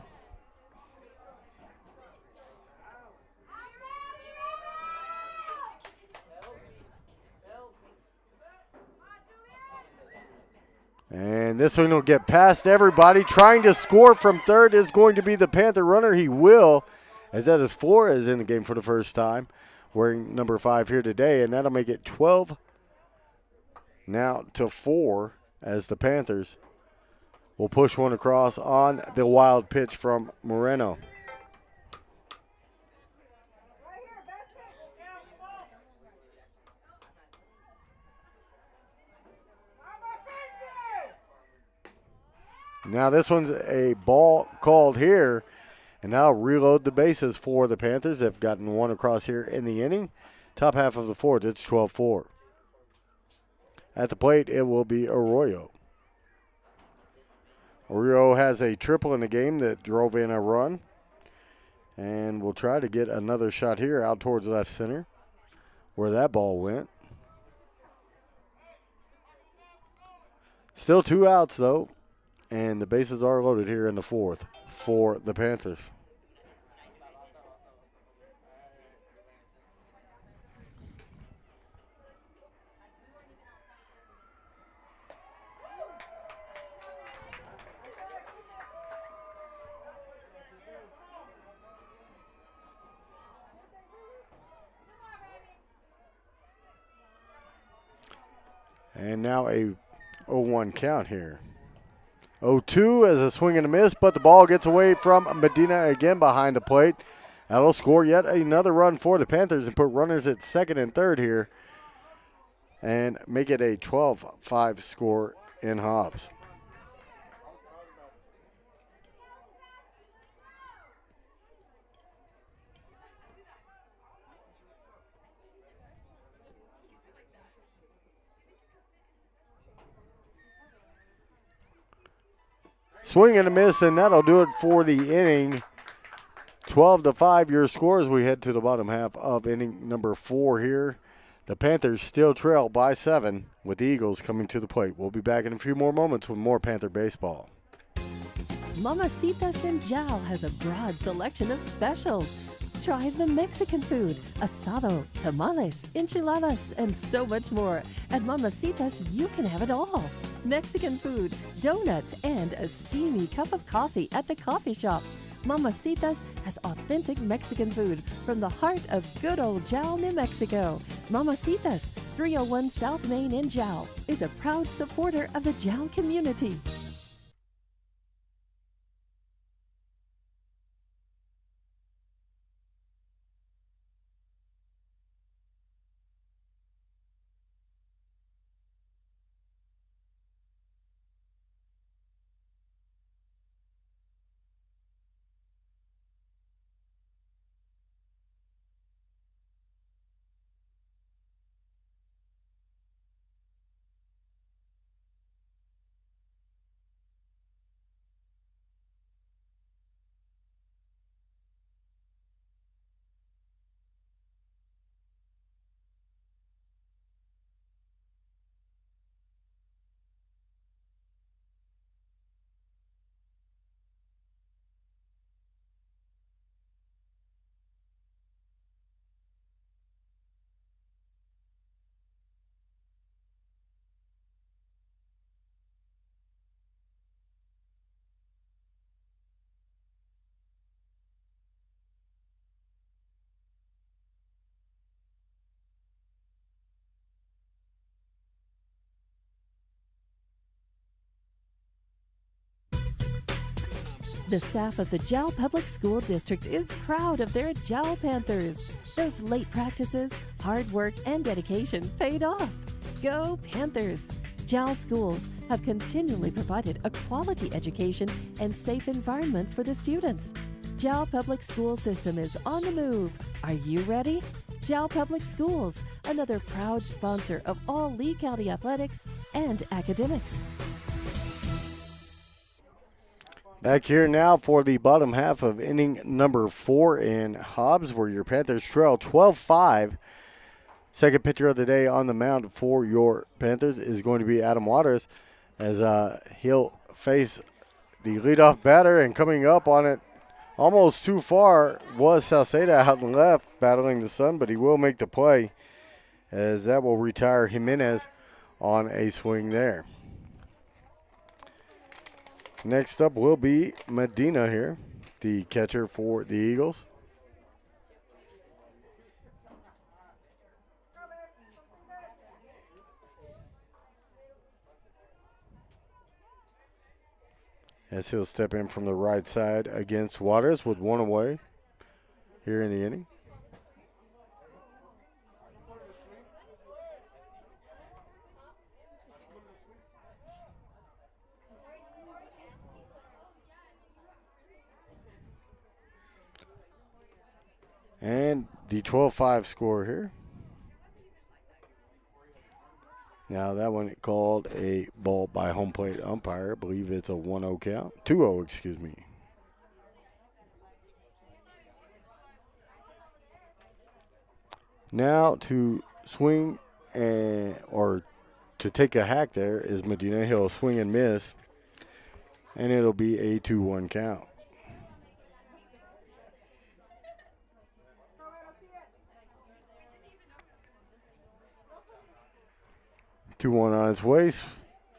And this one will get past everybody. Trying to score from third is going to be the Panther runner. He will, as that is Flores in the game for the first time, wearing number 5 here today. And that'll make it 12 now to 4 as the Panthers will push one across on the wild pitch from Moreno. Now this one's a ball called here, and now reload the bases for the Panthers. They've gotten one across here in the inning. Top half of the fourth, it's 12-4. At the plate, it will be Arroyo. Arroyo has a triple in the game that drove in a run, and we'll try to get another shot here out towards left center where that ball went. Still 2 outs, though. And the bases are loaded here in the fourth for the Panthers. And now a 0-1 count here. 0-2 as a swing and a miss, but the ball gets away from Medina again behind the plate. That'll score yet another run for the Panthers and put runners at second and third here and make it a 12-5 score in Hobbs. Swing and a miss, and that'll do it for the inning. 12-5 your score as we head to the bottom half of inning number 4 here. The Panthers still trail by 7 with the Eagles coming to the plate. We'll be back in a few more moments with more Panther baseball. Mamacitas in Jal has a broad selection of specials. Try the Mexican food, asado, tamales, enchiladas, and so much more. At Mamacitas, you can have it all. Mexican food, donuts, and a steamy cup of coffee at the coffee shop. Mamacitas has authentic Mexican food from the heart of good old Jal, New Mexico. Mamacitas, 301 South Main in Jal, is a proud supporter of the Jal community. The staff of the Jal Public School District is proud of their Jal Panthers. Those late practices, hard work, and dedication paid off. Go Panthers! Jal schools have continually provided a quality education and safe environment for the students. Jal Public School System is on the move. Are you ready? Jal Public Schools, another proud sponsor of all Lee County athletics and academics. Back here now for the bottom half of inning number 4 in Hobbs, where your Panthers trail 12-5. Second pitcher of the day on the mound for your Panthers is going to be Adam Waters, as he'll face the leadoff batter, and coming up on it almost too far was Salceda out and left battling the sun, but he will make the play, as that will retire Jimenez on a swing there. Next up will be Medina here, the catcher for the Eagles. As he'll step in from the right side against Waters with one away here in the inning. And the 12-5 score here. Now that one called a ball by home plate umpire. I believe it's a 1-0 count. 2-0, excuse me. Now to swing or to take a hack there is Medina. He'll swing and miss, and it'll be a 2-1 count. Two-one on its way,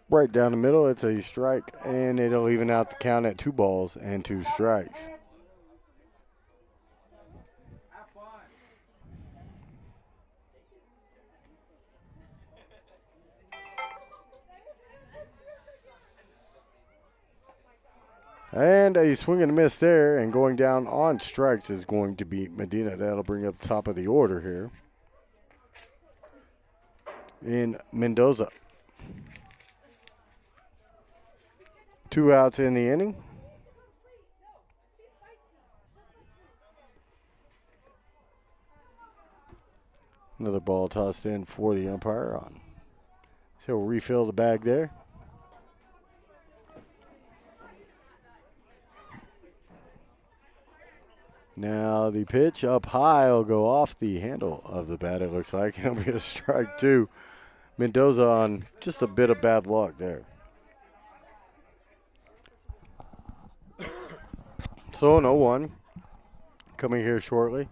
right down the middle. It's a strike, and it'll even out the count at 2 balls and 2 strikes. And a swing and a miss there, and going down on strikes is going to be Medina. That'll bring up the top of the order here in Mendoza. 2 outs in the inning. Another ball tossed in for the umpire on. So we'll refill the bag there. Now the pitch up high will go off the handle of the bat, it looks like. It'll be a strike 2. Mendoza on just a bit of bad luck there. So 0-1 coming here shortly.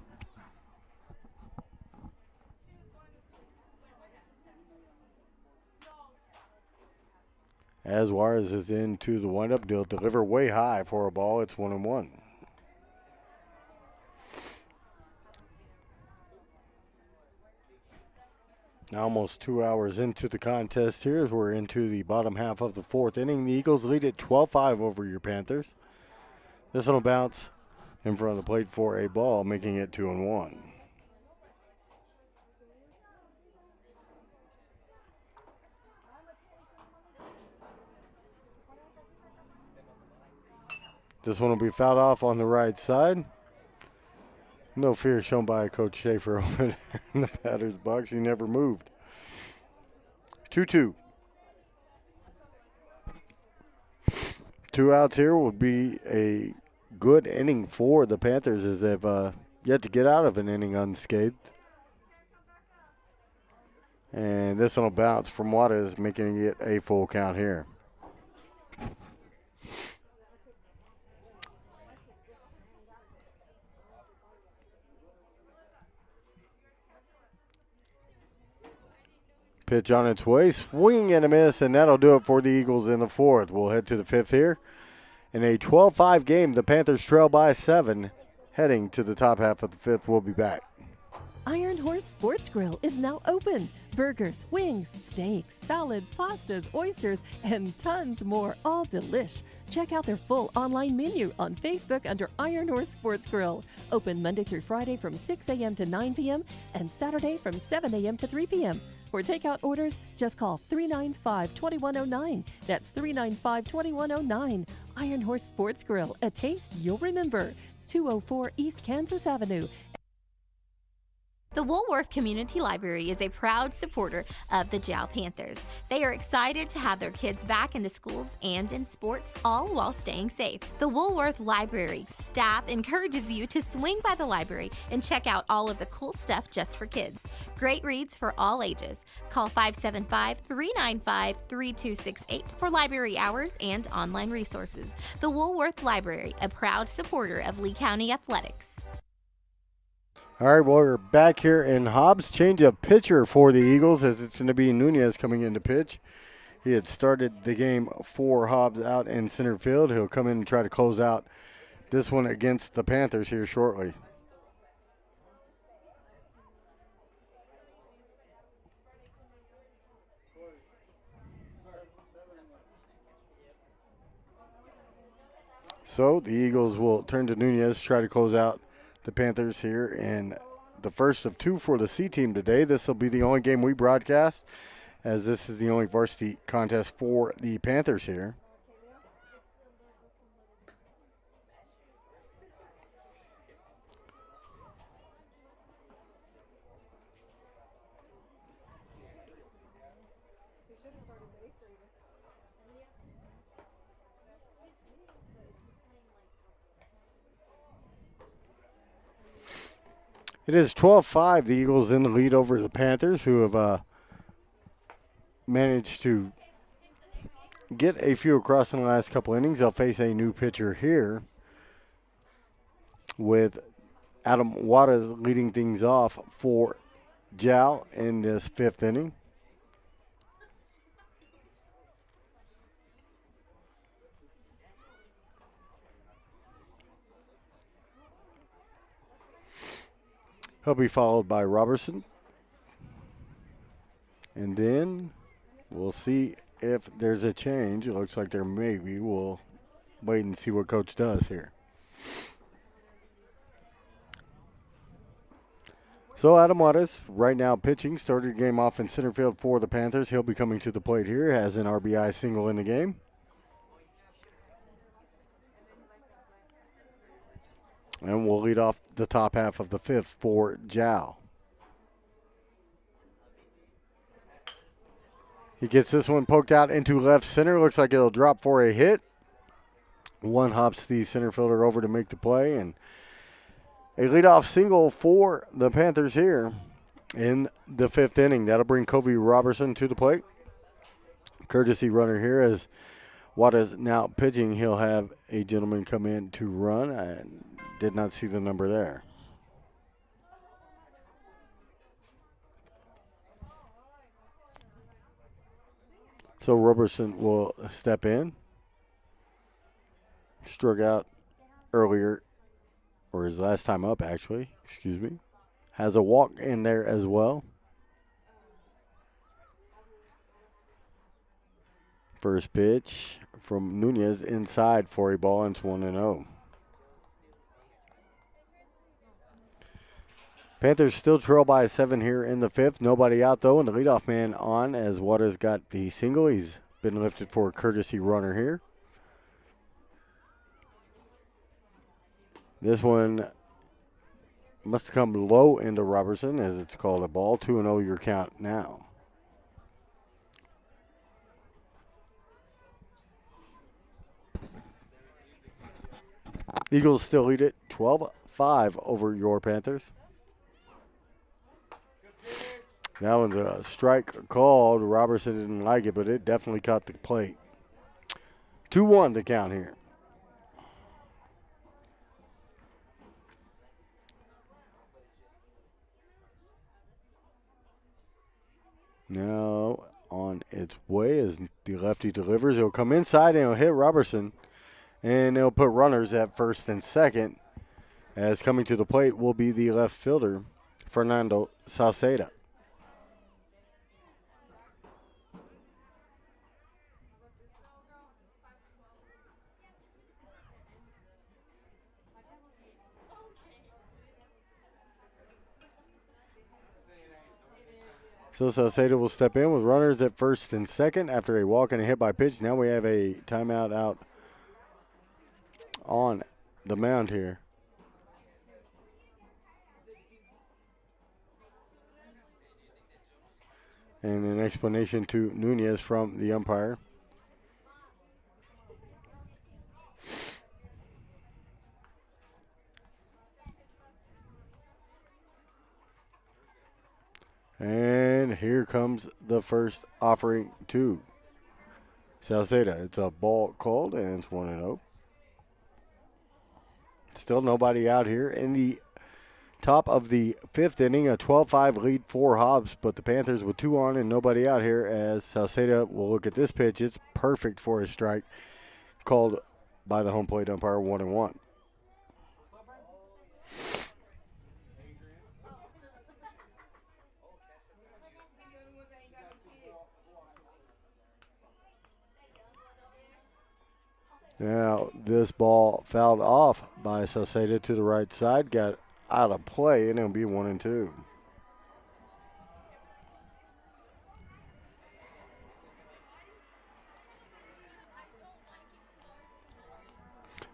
As Juarez is into the windup, they'll deliver way high for a ball. It's 1-1. Now almost 2 hours into the contest here as we're into the bottom half of the 4th inning. The Eagles lead at 12-5 over your Panthers. This one will bounce in front of the plate for a ball, making it 2-1. This one will be fouled off on the right side. No fear shown by Coach Schaefer over there in the batter's box. He never moved. 2-2. 2 outs here would be a good inning for the Panthers, as they've yet to get out of an inning unscathed. And this one will bounce from Waters, making it a full count here. Pitch on its way, swinging and a miss, and that'll do it for the Eagles in the 4th. We'll head to the 5th here. In a 12-5 game, the Panthers trail by 7. Heading to the top half of the 5th, we'll be back. Iron Horse Sports Grill is now open. Burgers, wings, steaks, salads, pastas, oysters, and tons more, all delish. Check out their full online menu on Facebook under Iron Horse Sports Grill. Open Monday through Friday from 6 a.m. to 9 p.m. and Saturday from 7 a.m. to 3 p.m. For takeout orders, just call 395-2109. That's 395-2109. Iron Horse Sports Grill, a taste you'll remember. 204 East Kansas Avenue. The Woolworth Community Library is a proud supporter of the Jal Panthers. They are excited to have their kids back into schools and in sports, all while staying safe. The Woolworth Library staff encourages you to swing by the library and check out all of the cool stuff just for kids. Great reads for all ages. Call 575-395-3268 for library hours and online resources. The Woolworth Library, a proud supporter of Lee County Athletics. All right, well, we're back here in Hobbs. Change of pitcher for the Eagles as it's going to be Nunez coming in to pitch. He had started the game for Hobbs out in center field. He'll come in and try to close out this one against the Panthers here shortly. So the Eagles will turn to Nunez, try to close out the Panthers here in the first of two for the C team today. This will be the only game we broadcast, as this is the only varsity contest for the Panthers here. It is 12-5. The Eagles in the lead over the Panthers, who have managed to get a few across in the last couple innings. They'll face a new pitcher here with Adam Waters leading things off for Jal in this fifth inning. He'll be followed by Robertson. And then we'll see if there's a change. It looks like there may be. We'll wait and see what Coach does here. So Adam Wattis right now pitching. Started the game off in center field for the Panthers. He'll be coming to the plate here. Has an RBI single in the game. And we'll lead off the top half of the fifth for Jal. He gets this one poked out into left center. Looks like it'll drop for a hit. One Hobbs C center fielder over to make the play. And a leadoff single for the Panthers here in the fifth inning. That'll bring Covey Robertson to the plate. Courtesy runner here as Waters now pitching. He'll have a gentleman come in to run. I did not see the number there. So Robertson will step in. Struck out earlier, or his last time up actually, excuse me. Has a walk in there as well. First pitch from Nunez inside for a ball, and it's 1-0. Panthers still trail by 7 here in the fifth. Nobody out, though, and the leadoff man on as Waters got the single. He's been lifted for a courtesy runner here. This one must have come low into Robertson as it's called a ball. 2-0 your count now. Eagles still lead it 12-5 over your Panthers. That one's a strike called. Robertson didn't like it, but it definitely caught the plate. 2-1 to count here. Now on its way as the lefty delivers. It'll come inside and it'll hit Robertson. And it'll put runners at first and second. As coming to the plate will be the left fielder, Fernando Salceda. So Salceda will step in with runners at first and second after a walk and a hit by pitch. Now we have a timeout out on the mound here. And an explanation to Nunez from the umpire. And here comes the first offering to Salceda. It's a ball called, and it's 1-0. Still nobody out here in the top of the fifth inning. A 12-5 lead for Hobbs, but the Panthers with 2 on and nobody out here as Salceda will look at this pitch. It's perfect for a strike called by the home plate umpire, 1-1. Now, this ball fouled off by Salceda to the right side, got out of play, and it'll be 1-2.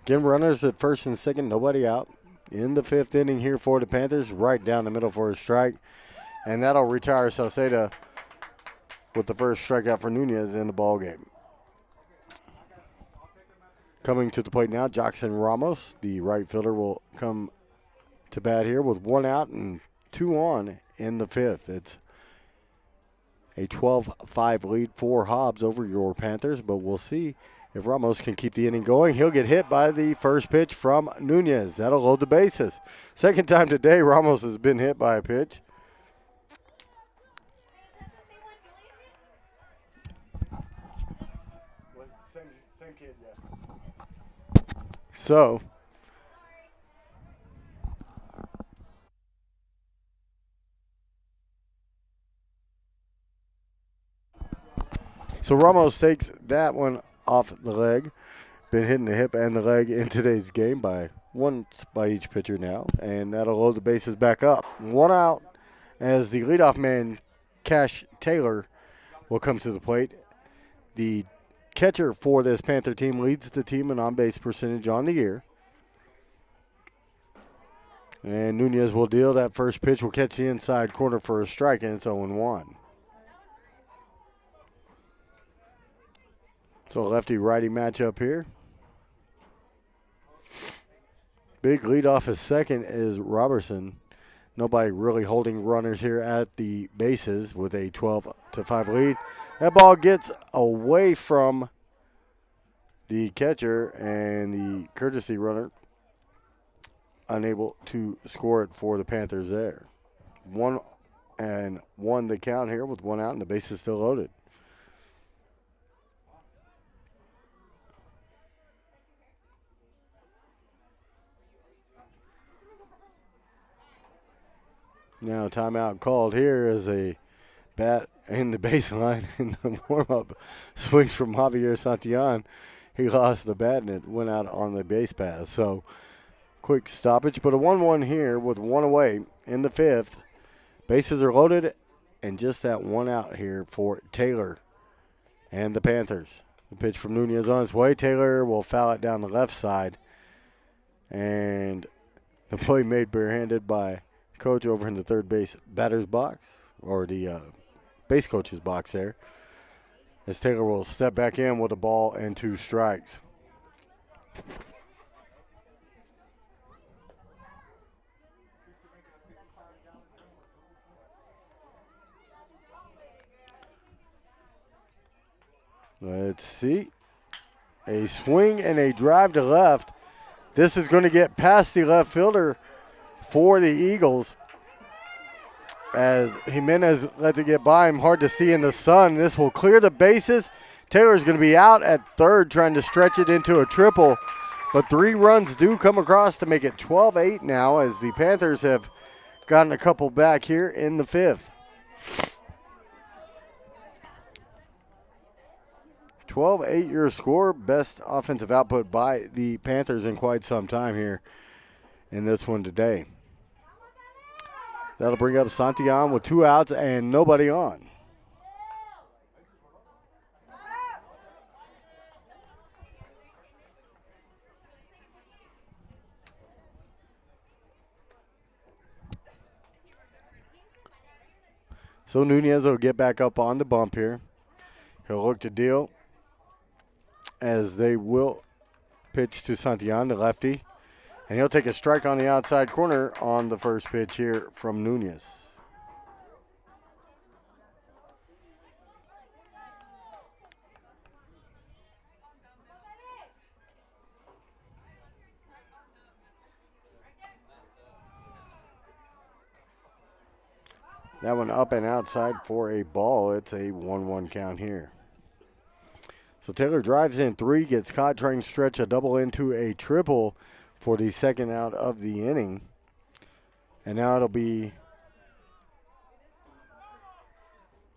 Again, runners at first and second, nobody out. In the fifth inning here for the Panthers, right down the middle for a strike. And that'll retire Salceda with the first strikeout for Nunez in the ballgame. Coming to the plate now, Jackson Ramos, the right fielder, will come to bat here with 1 out and 2 on in the fifth. It's a 12-5 lead for Hobbs over your Panthers, but we'll see if Ramos can keep the inning going. He'll get hit by the first pitch from Nunez. That'll load the bases. Second time today Ramos has been hit by a pitch. Same kid, yeah. So Ramos takes that one off the leg. Been hitting the hip and the leg in today's game by once by each pitcher now, and that'll load the bases back up. 1 out as the leadoff man, Cash Taylor, will come to the plate. The catcher for this Panther team leads the team in on-base percentage on the year. And Nunez will deal. That first pitch will catch the inside corner for a strike, and it's 0-1. So lefty-righty matchup here. Big lead off his second is Robertson. Nobody really holding runners here at the bases with a 12-5 lead. That ball gets away from the catcher and the courtesy runner unable to score it for the Panthers there. 1-1 the count here with 1 out and the bases still loaded. Now timeout called here as a bat in the baseline in the warm-up swings from Javier Santillan. He lost the bat and it went out on the base path. So quick stoppage, but a 1-1 here with 1 away in the fifth. Bases are loaded and just that 1 out here for Taylor and the Panthers. The pitch from Nunez on its way. Taylor will foul it down the left side. And the play made barehanded by coach over in the third base batter's box, or the base coach's box there, as Taylor will step back in with a ball and 2 strikes. Let's see. A swing and a drive to left. This is going to get past the left fielder for the Eagles as Jimenez lets it get by him. Hard to see in the sun. This will clear the bases. Taylor's going to be out at third trying to stretch it into a triple, but 3 runs do come across to make it 12-8 now as the Panthers have gotten a couple back here in the fifth. 12-8 your score. Best offensive output by the Panthers in quite some time here in this one today. That'll bring up Santillan with 2 outs and nobody on. So Nunez will get back up on the bump here. He'll look to deal as they will pitch to Santillan, the lefty. And he'll take a strike on the outside corner on the first pitch here from Nunez. That one up and outside for a ball. It's a 1-1 count here. So Taylor drives in 3, gets caught, trying to stretch a double into a triple for the second out of the inning. And now it'll be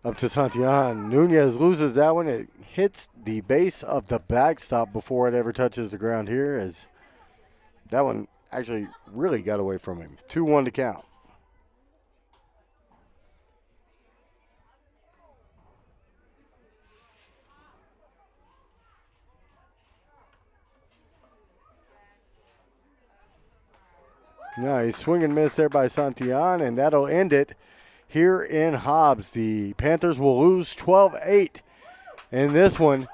up to Santillan. Nunez loses that one. It hits the base of the backstop before it ever touches the ground here, as that one actually really got away from him. 2-1 to count. Nice swing and miss there by Santillan, and that'll end it here in Hobbs. The Panthers will lose 12-8 in this one,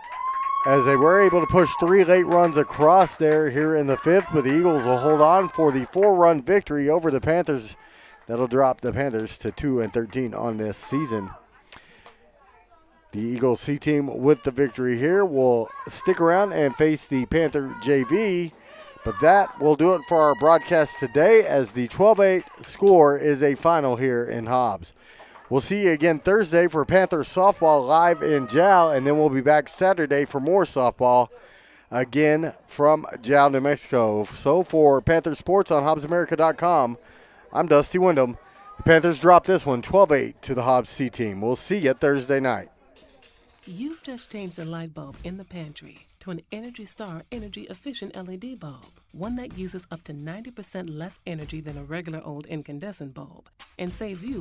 as they were able to push 3 late runs across there here in the 5th, but the Eagles will hold on for the 4-run victory over the Panthers. That'll drop the Panthers to 2-13 on this season. The Eagles C team with the victory here will stick around and face the Panther JV. But that will do it for our broadcast today, as the 12-8 score is a final here in Hobbs. We'll see you again Thursday for Panther softball live in Jal, and then we'll be back Saturday for more softball again from Jal, New Mexico. So for Panther Sports on HobbsAmerica.com, I'm Dusty Wyndham. The Panthers drop this one 12-8 to the Hobbs C team. We'll see you Thursday night. You've just changed the light bulb in the pantry to an Energy Star energy-efficient LED bulb, one that uses up to 90% less energy than a regular old incandescent bulb and saves you